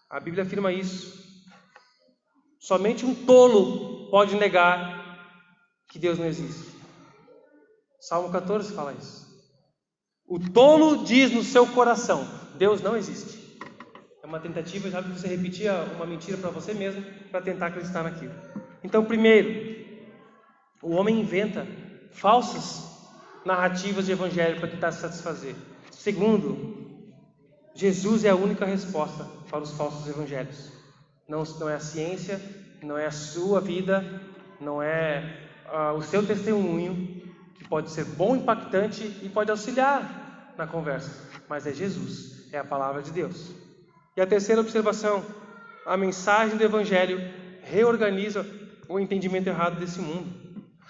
A Bíblia afirma isso. Somente um tolo pode negar que Deus não existe. Salmo 14 fala isso. O tolo diz no seu coração: Deus não existe. É uma tentativa, já que você repetia uma mentira para você mesmo, para tentar acreditar naquilo. Então, primeiro, o homem inventa falsas narrativas de evangelho para tentar se satisfazer. Segundo, Jesus é a única resposta para os falsos evangelhos. Não é a ciência, não é a sua vida, não é o seu testemunho, que pode ser bom, impactante e pode auxiliar na conversa, mas é Jesus, é a palavra de Deus. E a terceira observação, a mensagem do evangelho reorganiza o entendimento errado desse mundo.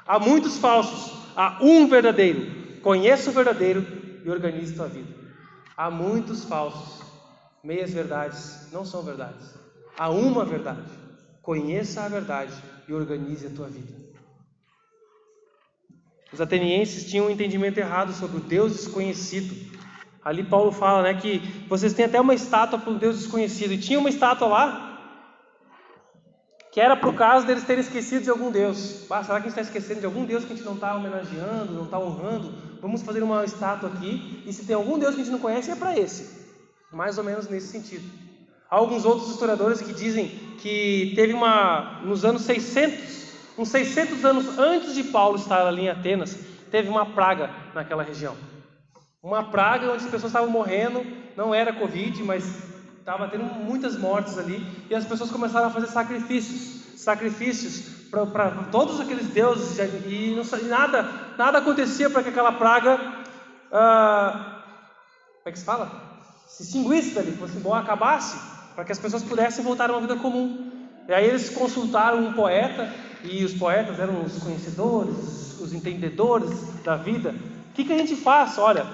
Há muitos falsos, há um verdadeiro. Conheça o verdadeiro e organize tua vida. Há muitos falsos, meias verdades não são verdades. Há uma verdade. Conheça a verdade e organize a tua vida. Os atenienses tinham um entendimento errado sobre o Deus desconhecido. Ali Paulo fala, que vocês têm até uma estátua para o Deus desconhecido. E tinha uma estátua lá que era por causa deles terem esquecido de algum Deus. Será que a gente está esquecendo de algum Deus que a gente não está homenageando, não está honrando? Vamos fazer uma estátua aqui, e se tem algum Deus que a gente não conhece, é para esse. Mais ou menos nesse sentido. Há alguns outros historiadores que dizem que teve nos anos 600, uns 600 anos antes de Paulo estar ali em Atenas, teve uma praga naquela região. Uma praga onde as pessoas estavam morrendo, não era Covid, mas estava tendo muitas mortes ali, e as pessoas começaram a fazer sacrifícios para todos aqueles deuses, e nada acontecia para que aquela praga, como é que se fala? Se extinguisse dali, fosse embora, acabasse, para que as pessoas pudessem voltar a uma vida comum. E aí eles consultaram um poeta, e os poetas eram os conhecedores, os entendedores da vida. O que a gente faz? Olha,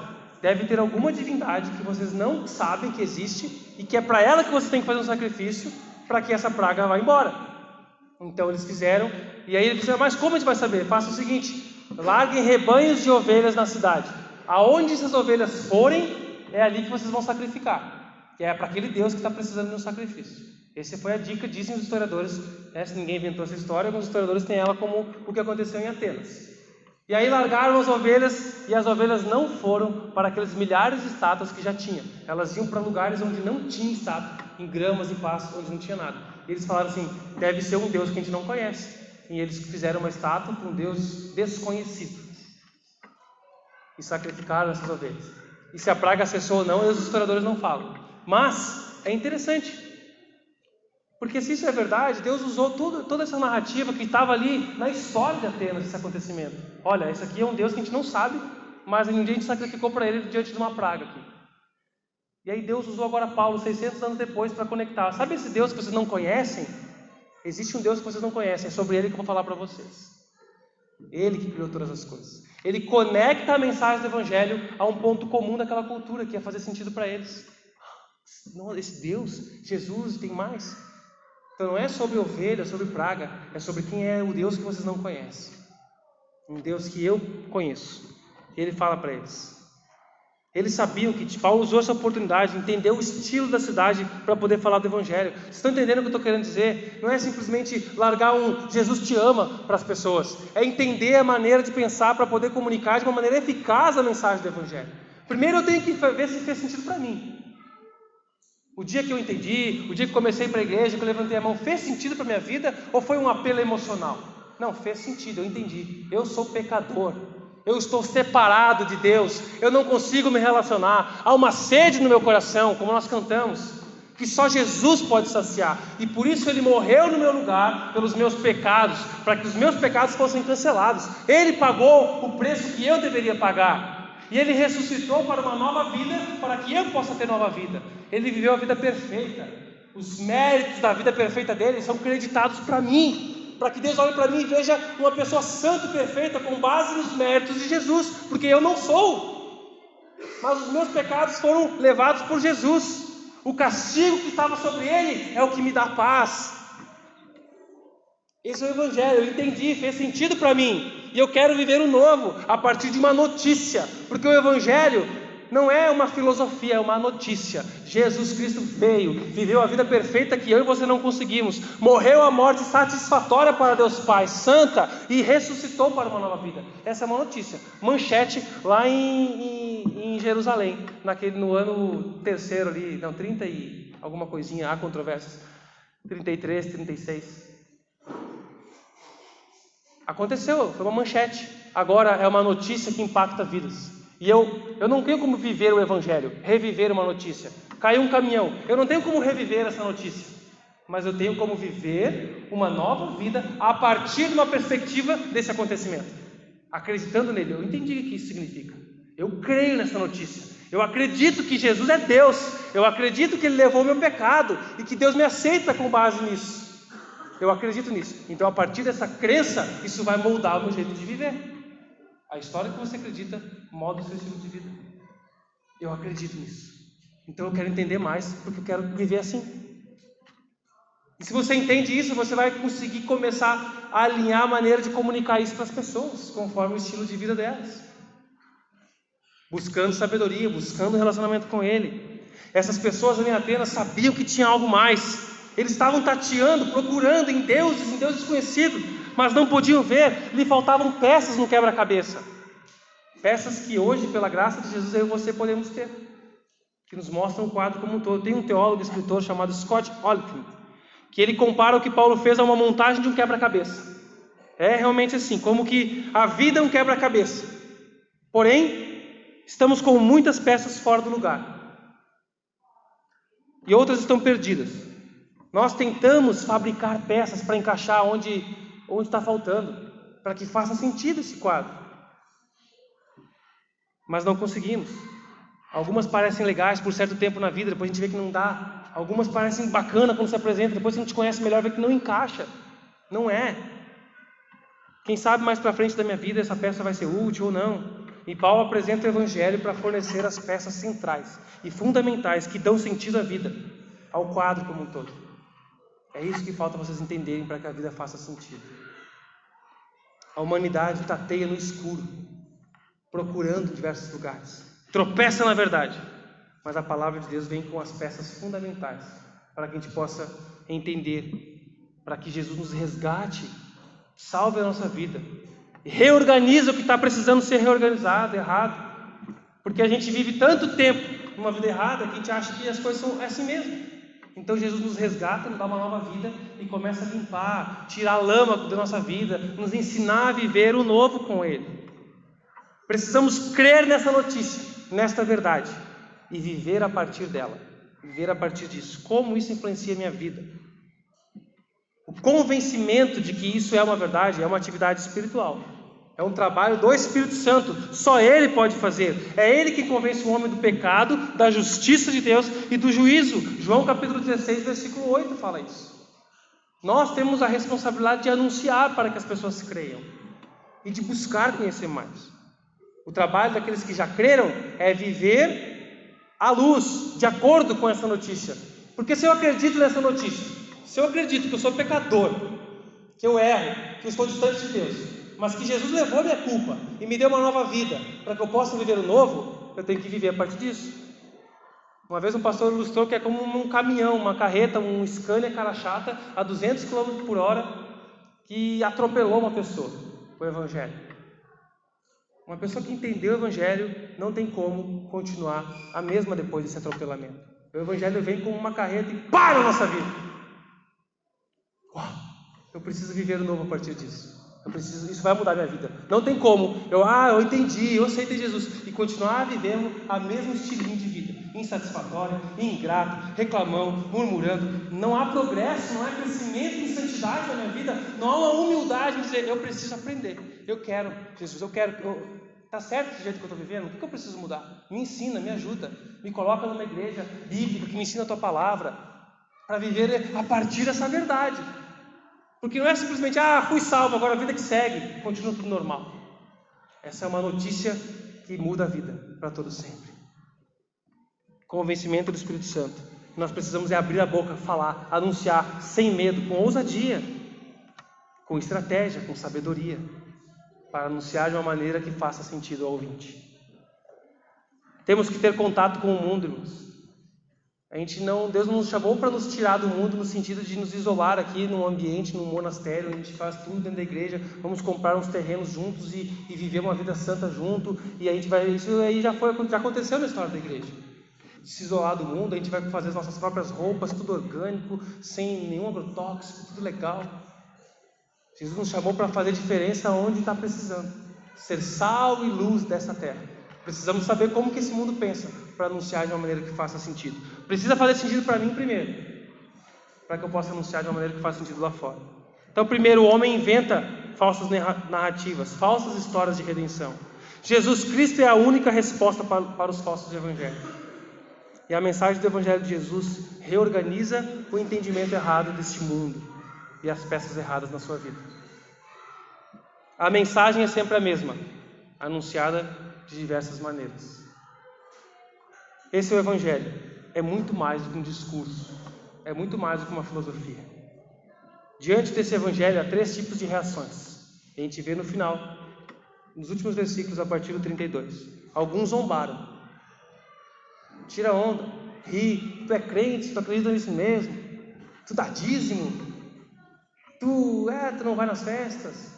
deve ter alguma divindade que vocês não sabem que existe, e que é para ela que você tem que fazer um sacrifício, para que essa praga vá embora. Então eles fizeram, e aí eles disseram: mas como a gente vai saber? Faça o seguinte, larguem rebanhos de ovelhas na cidade. Aonde essas ovelhas forem, é ali que vocês vão sacrificar. Que é para aquele Deus que está precisando de um sacrifício. Essa foi a dica, dizem os historiadores, né? Se ninguém inventou essa história, alguns historiadores têm ela como o que aconteceu em Atenas. E aí largaram as ovelhas, e as ovelhas não foram para aqueles milhares de estátuas que já tinha. Elas iam para lugares onde não tinha estátua, em gramas, em pastos, onde não tinha nada. E eles falaram assim, deve ser um Deus que a gente não conhece. E eles fizeram uma estátua para um Deus desconhecido. E sacrificaram essas ovelhas. E se a praga cessou ou não, os historiadores não falam. Mas é interessante. Porque se isso é verdade, Deus usou toda essa narrativa que estava ali na história de Atenas, esse acontecimento. Olha, esse aqui é um Deus que a gente não sabe, mas um dia a gente sacrificou para ele diante de uma praga aqui. E aí Deus usou agora Paulo, 600 anos depois, para conectar. Sabe esse Deus que vocês não conhecem? Existe um Deus que vocês não conhecem, é sobre ele que eu vou falar para vocês. Ele que criou todas as coisas. Ele conecta a mensagem do Evangelho a um ponto comum daquela cultura, que ia fazer sentido para eles. Esse Deus, Jesus, tem mais. Então não é sobre ovelha, é sobre praga, é sobre quem é o Deus que vocês não conhecem. Um Deus que eu conheço. Ele fala para eles. Eles sabiam que Paulo usou essa oportunidade, entendeu o estilo da cidade para poder falar do Evangelho. Vocês estão entendendo o que eu estou querendo dizer? Não é simplesmente largar um Jesus te ama para as pessoas. É entender a maneira de pensar para poder comunicar de uma maneira eficaz a mensagem do Evangelho. Primeiro eu tenho que ver se fez sentido para mim. O dia que eu entendi, o dia que comecei para a igreja, que eu levantei a mão, fez sentido para a minha vida ou foi um apelo emocional? Não, fez sentido, eu entendi. Eu sou pecador, eu estou separado de Deus, eu não consigo me relacionar. Há uma sede no meu coração, como nós cantamos, que só Jesus pode saciar. E por isso Ele morreu no meu lugar, pelos meus pecados, para que os meus pecados fossem cancelados. Ele pagou o preço que eu deveria pagar. E Ele ressuscitou para uma nova vida, para que eu possa ter nova vida. Ele viveu a vida perfeita. Os méritos da vida perfeita dele são creditados para mim, para que Deus olhe para mim e veja uma pessoa santa e perfeita com base nos méritos de Jesus, porque eu não sou, mas os meus pecados foram levados por Jesus. O castigo que estava sobre ele é o que me dá paz. Esse é o Evangelho, eu entendi, fez sentido para mim, e eu quero viver o novo a partir de uma notícia, porque o Evangelho não é uma filosofia, é uma notícia. Jesus Cristo veio, viveu a vida perfeita que eu e você não conseguimos, morreu a morte satisfatória para Deus Pai, santa, e ressuscitou para uma nova vida. Essa é uma notícia, manchete lá em Jerusalém, no ano terceiro ali, não, 30 e alguma coisinha, há controvérsias, 33, 36. Aconteceu, foi uma manchete. Agora é uma notícia que impacta vidas. E eu não tenho como viver o Evangelho, reviver uma notícia. Caiu um caminhão, eu não tenho como reviver essa notícia. Mas eu tenho como viver uma nova vida a partir de uma perspectiva desse acontecimento. Acreditando nele, eu entendi o que isso significa. Eu creio nessa notícia. Eu acredito que Jesus é Deus. Eu acredito que Ele levou o meu pecado e que Deus me aceita com base nisso. Eu acredito nisso. Então, a partir dessa crença, isso vai moldar o meu jeito de viver. A história que você acredita molda o seu estilo de vida. Eu acredito nisso. Então, eu quero entender mais, porque eu quero viver assim. E se você entende isso, você vai conseguir começar a alinhar a maneira de comunicar isso para as pessoas, conforme o estilo de vida delas. Buscando sabedoria, buscando relacionamento com Ele. Essas pessoas ali em Atenas sabiam que tinha algo mais. Eles estavam tateando, procurando em Deus desconhecidos, mas não podiam ver, lhe faltavam peças no quebra-cabeça. Peças que hoje, pela graça de Jesus, eu e você podemos ter, que nos mostram o quadro como um todo. Tem um teólogo e escritor chamado Scott Oliphant, que ele compara o que Paulo fez a uma montagem de um quebra-cabeça. É realmente assim, como que a vida é um quebra-cabeça. Porém, estamos com muitas peças fora do lugar. E outras estão perdidas. Nós tentamos fabricar peças para encaixar onde está faltando, para que faça sentido esse quadro. Mas não conseguimos. Algumas parecem legais por certo tempo na vida, depois a gente vê que não dá. Algumas parecem bacanas quando se apresenta, depois que a gente conhece melhor, vê que não encaixa. Não é. Quem sabe mais para frente da minha vida essa peça vai ser útil ou não. E Paulo apresenta o Evangelho para fornecer as peças centrais e fundamentais que dão sentido à vida, ao quadro como um todo. É isso que falta vocês entenderem para que a vida faça sentido. A humanidade tateia no escuro, procurando em diversos lugares. Tropeça na verdade. Mas a palavra de Deus vem com as peças fundamentais para que a gente possa entender, para que Jesus nos resgate, salve a nossa vida, reorganiza o que está precisando ser reorganizado, errado. Porque a gente vive tanto tempo numa vida errada que a gente acha que as coisas são assim mesmo. Então Jesus nos resgata, nos dá uma nova vida e começa a limpar, tirar a lama da nossa vida, nos ensinar a viver o novo com Ele. Precisamos crer nessa notícia, nesta verdade e viver a partir dela, viver a partir disso. Como isso influencia a minha vida? O convencimento de que isso é uma verdade é uma atividade espiritual. É um trabalho do Espírito Santo. Só Ele pode fazer. É Ele que convence o homem do pecado, da justiça de Deus e do juízo. João capítulo 16, versículo 8 fala isso. Nós temos a responsabilidade de anunciar para que as pessoas creiam e de buscar conhecer mais. O trabalho daqueles que já creram é viver à luz, de acordo com essa notícia. Porque se eu acredito nessa notícia, se eu acredito que eu sou pecador, que eu erro, que eu estou distante de Deus, mas que Jesus levou a minha culpa e me deu uma nova vida para que eu possa viver o novo, eu tenho que viver a partir disso. Uma vez um pastor ilustrou que é como um caminhão, uma carreta, um Scania cara chata a 200 km por hora que atropelou uma pessoa, o Evangelho. Uma pessoa que entendeu o Evangelho não tem como continuar a mesma depois desse atropelamento. O Evangelho vem como uma carreta e para a nossa vida. Uau, eu preciso viver o novo a partir disso. Isso vai mudar minha vida. Não tem como eu entendi, eu aceitei Jesus e continuar vivendo a mesmo estilinho de vida, insatisfatório, ingrato, reclamão, murmurando. Não há progresso, não há crescimento em santidade na minha vida. Não há uma humildade em dizer, eu preciso aprender, eu quero Jesus, está certo do jeito que eu estou vivendo? O que eu preciso mudar? Me ensina, me ajuda, me coloca numa igreja bíblica que me ensina a tua palavra para viver a partir dessa verdade. Porque não é simplesmente, fui salvo, agora a vida que segue, continua tudo normal. Essa é uma notícia que muda a vida para todo sempre. Convencimento do Espírito Santo. Nós precisamos abrir a boca, falar, anunciar, sem medo, com ousadia, com estratégia, com sabedoria, para anunciar de uma maneira que faça sentido ao ouvinte. Temos que ter contato com o mundo, irmãos. Deus não nos chamou para nos tirar do mundo no sentido de nos isolar aqui num ambiente, num monastério, onde a gente faz tudo dentro da igreja, vamos comprar uns terrenos juntos e viver uma vida santa junto, e a gente vai, isso aí já aconteceu na história da igreja. Se isolar do mundo, a gente vai fazer as nossas próprias roupas, tudo orgânico, sem nenhum agrotóxico, tudo legal. Jesus nos chamou para fazer diferença onde está precisando, ser sal e luz dessa terra. Precisamos saber como que esse mundo pensa para anunciar de uma maneira que faça sentido. Precisa fazer sentido para mim primeiro, para que eu possa anunciar de uma maneira que faça sentido lá fora. Então, primeiro, o homem inventa falsas narrativas, falsas histórias de redenção. Jesus Cristo é a única resposta para os falsos evangelhos. E a mensagem do Evangelho de Jesus reorganiza o entendimento errado deste mundo e as peças erradas na sua vida. A mensagem é sempre a mesma, anunciada de diversas maneiras. Esse é o Evangelho. É muito mais do que um discurso. É muito mais do que uma filosofia. Diante desse Evangelho há 3 tipos de reações. A gente vê no final, nos últimos versículos, a partir do 32. Alguns zombaram. Tira onda, ri, tu é crente, tu acredita nisso mesmo, tu dá dízimo, tu não vai nas festas,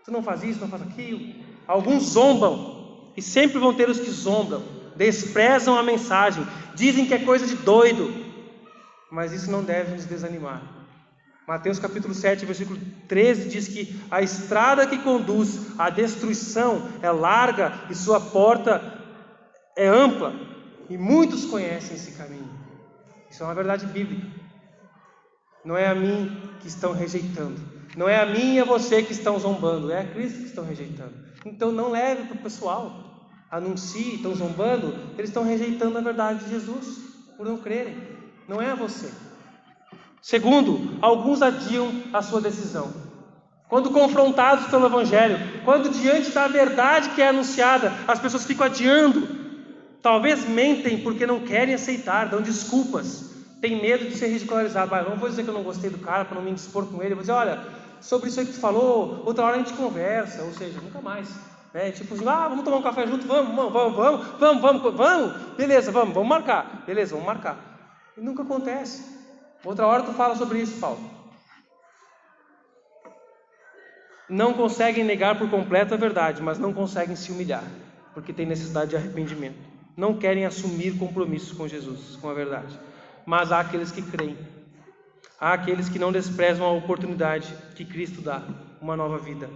tu não faz isso, não faz aquilo. Alguns zombam. E sempre vão ter os que zombam, desprezam a mensagem, dizem que é coisa de doido, mas isso não deve nos desanimar. Mateus capítulo 7, versículo 13 diz que a estrada que conduz à destruição é larga e sua porta é ampla, e muitos conhecem esse caminho. Isso é uma verdade bíblica. Não é a mim que estão rejeitando, não é a mim e a você que estão zombando, é a Cristo que estão rejeitando. Então não leve para o pessoal. Anuncie, estão zombando, eles estão rejeitando a verdade de Jesus por não crerem, não é a você. Segundo, alguns adiam a sua decisão. Quando confrontados pelo Evangelho, quando diante da verdade que é anunciada, as pessoas ficam adiando, talvez mentem porque não querem aceitar, dão desculpas, tem medo de ser ridicularizado. Não vou dizer que eu não gostei do cara para não me indispor com ele, vou dizer, olha, sobre isso aí que tu falou, outra hora a gente conversa, ou seja, nunca mais. Né? Tipo assim, vamos tomar um café junto, vamos, beleza, vamos marcar, beleza, vamos marcar. E nunca acontece. Outra hora tu fala sobre isso, Paulo. Não conseguem negar por completo a verdade, mas não conseguem se humilhar, porque tem necessidade de arrependimento. Não querem assumir compromissos com Jesus, com a verdade. Mas há aqueles que creem. Há aqueles que não desprezam a oportunidade que Cristo dá, uma nova vida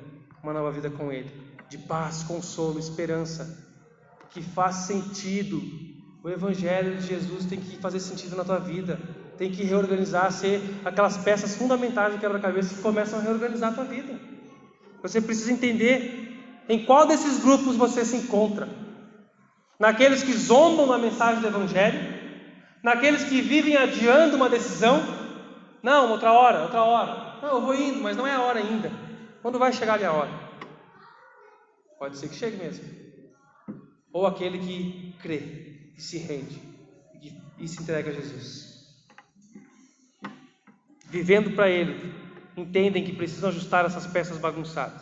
com Ele, de paz, consolo, esperança, que faz sentido. O Evangelho de Jesus tem que fazer sentido na tua vida, tem que reorganizar, ser aquelas peças fundamentais do quebra-cabeça que começam a reorganizar a tua vida. Você precisa entender em qual desses grupos você se encontra. Naqueles que zombam da mensagem do Evangelho, naqueles que vivem adiando uma decisão. Não, outra hora. Não, eu vou indo, mas não é a hora ainda. Quando vai chegar a minha hora? Pode ser que chegue mesmo. Ou aquele que crê, que se rende e se entrega a Jesus. Vivendo para Ele, entendem que precisam ajustar essas peças bagunçadas.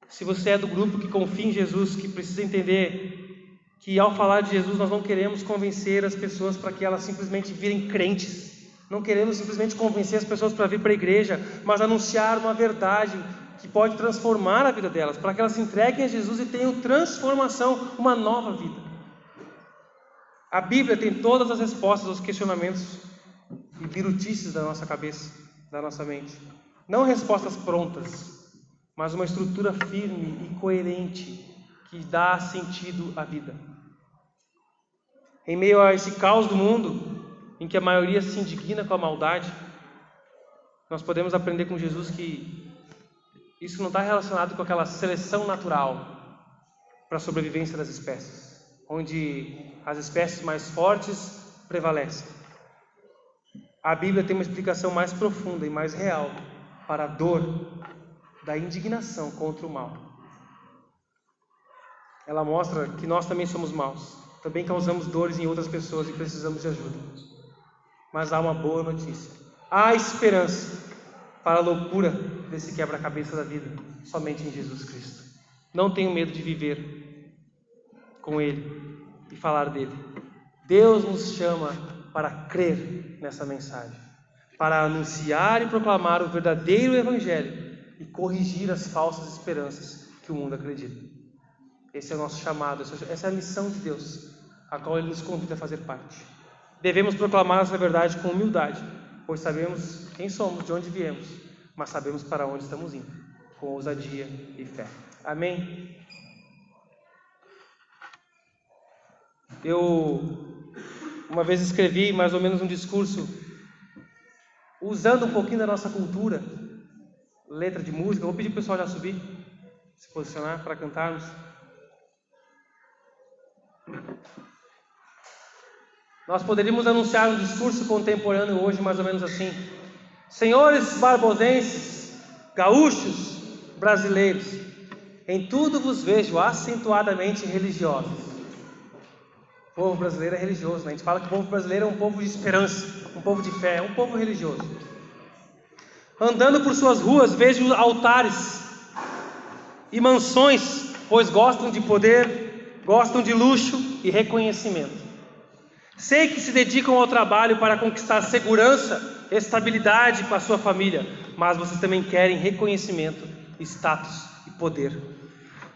Se você é do grupo que confia em Jesus, que precisa entender que ao falar de Jesus nós não queremos convencer as pessoas para que elas simplesmente virem crentes. Não queremos simplesmente convencer as pessoas para vir para a igreja, mas anunciar uma verdade que pode transformar a vida delas, para que elas se entreguem a Jesus e tenham transformação, uma nova vida. A Bíblia tem todas as respostas aos questionamentos e birutices da nossa cabeça, da nossa mente. Não respostas prontas, mas uma estrutura firme e coerente que dá sentido à vida. Em meio a esse caos do mundo, em que a maioria se indigna com a maldade, nós podemos aprender com Jesus que isso não está relacionado com aquela seleção natural para a sobrevivência das espécies, onde as espécies mais fortes prevalecem. A Bíblia tem uma explicação mais profunda e mais real para a dor da indignação contra o mal. Ela mostra que nós também somos maus, também causamos dores em outras pessoas e precisamos de ajuda. Mas há uma boa notícia. Há esperança para a loucura desse quebra-cabeça da vida, somente em Jesus Cristo. Não tenho medo de viver com Ele e falar dele. Deus nos chama para crer nessa mensagem, para anunciar e proclamar o verdadeiro Evangelho e corrigir as falsas esperanças que o mundo acredita. Esse é o nosso chamado, essa é a missão de Deus, a qual Ele nos convida a fazer parte. Devemos proclamar essa verdade com humildade, pois sabemos quem somos, de onde viemos, mas sabemos para onde estamos indo, com ousadia e fé. Amém? Eu uma vez escrevi mais ou menos um discurso usando um pouquinho da nossa cultura, letra de música. Eu vou pedir para o pessoal já subir, se posicionar para cantarmos. Nós poderíamos anunciar um discurso contemporâneo hoje mais ou menos assim: senhores barbosenses, gaúchos, brasileiros, em tudo vos vejo acentuadamente religiosos. O povo brasileiro é religioso, né? A gente fala que o povo brasileiro é um povo de esperança, um povo de fé, é um povo religioso. Andando por suas ruas vejo altares e mansões, pois gostam de poder, gostam de luxo e reconhecimento. Sei que se dedicam ao trabalho para conquistar segurança, estabilidade para a sua família, mas vocês também querem reconhecimento, status e poder.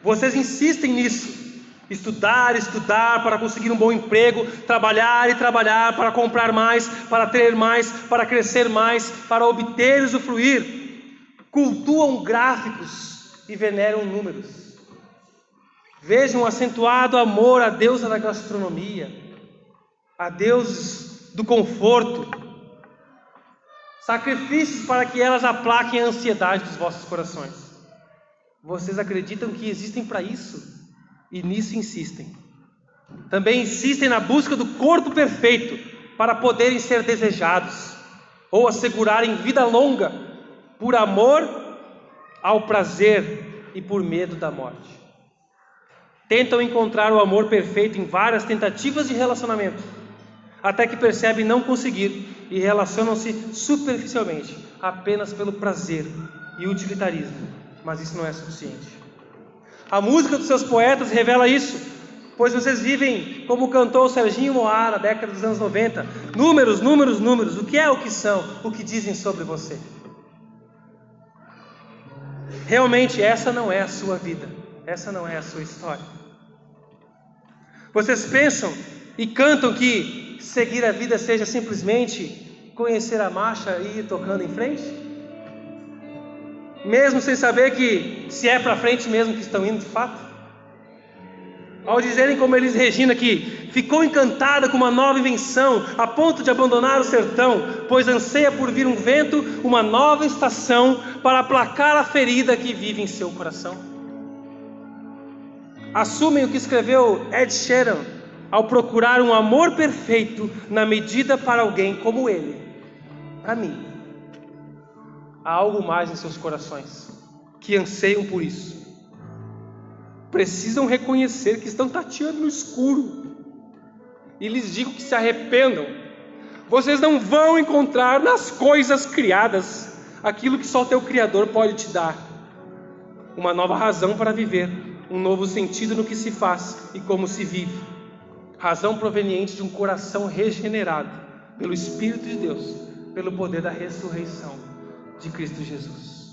Vocês insistem nisso. Estudar para conseguir um bom emprego, trabalhar para comprar mais, para ter mais, para crescer mais, para obter e usufruir. Cultuam gráficos e veneram números. Vejam um acentuado amor à deusa da gastronomia, a deuses do conforto, sacrifícios para que elas aplaquem a ansiedade dos vossos corações. Vocês acreditam que existem para isso? E nisso insistem. Também insistem na busca do corpo perfeito para poderem ser desejados ou assegurarem vida longa por amor ao prazer e por medo da morte. Tentam encontrar o amor perfeito em várias tentativas de relacionamento, até que percebem não conseguir e relacionam-se superficialmente, apenas pelo prazer e utilitarismo, mas isso não é suficiente. A música dos seus poetas revela isso, pois vocês vivem como cantou o Serginho Moá na década dos anos 90, números, números, números, o que são, o que dizem sobre você. Realmente essa não é a sua vida, essa não é a sua história. Vocês pensam e cantam que seguir a vida seja simplesmente conhecer a marcha e ir tocando em frente? Mesmo sem saber que se é para frente mesmo que estão indo de fato? Ao dizerem como Elis Regina que ficou encantada com uma nova invenção, a ponto de abandonar o sertão, pois anseia por vir um vento, uma nova estação, para aplacar a ferida que vive em seu coração. Assumem o que escreveu Ed Sheeran, ao procurar um amor perfeito na medida para alguém como ele, para mim. Há algo mais em seus corações, que anseiam por isso. Precisam reconhecer que estão tateando no escuro. E lhes digo que se arrependam. Vocês não vão encontrar nas coisas criadas aquilo que só o teu Criador pode te dar. Uma nova razão para viver, um novo sentido no que se faz e como se vive. Razão proveniente de um coração regenerado pelo Espírito de Deus, pelo poder da ressurreição de Cristo Jesus.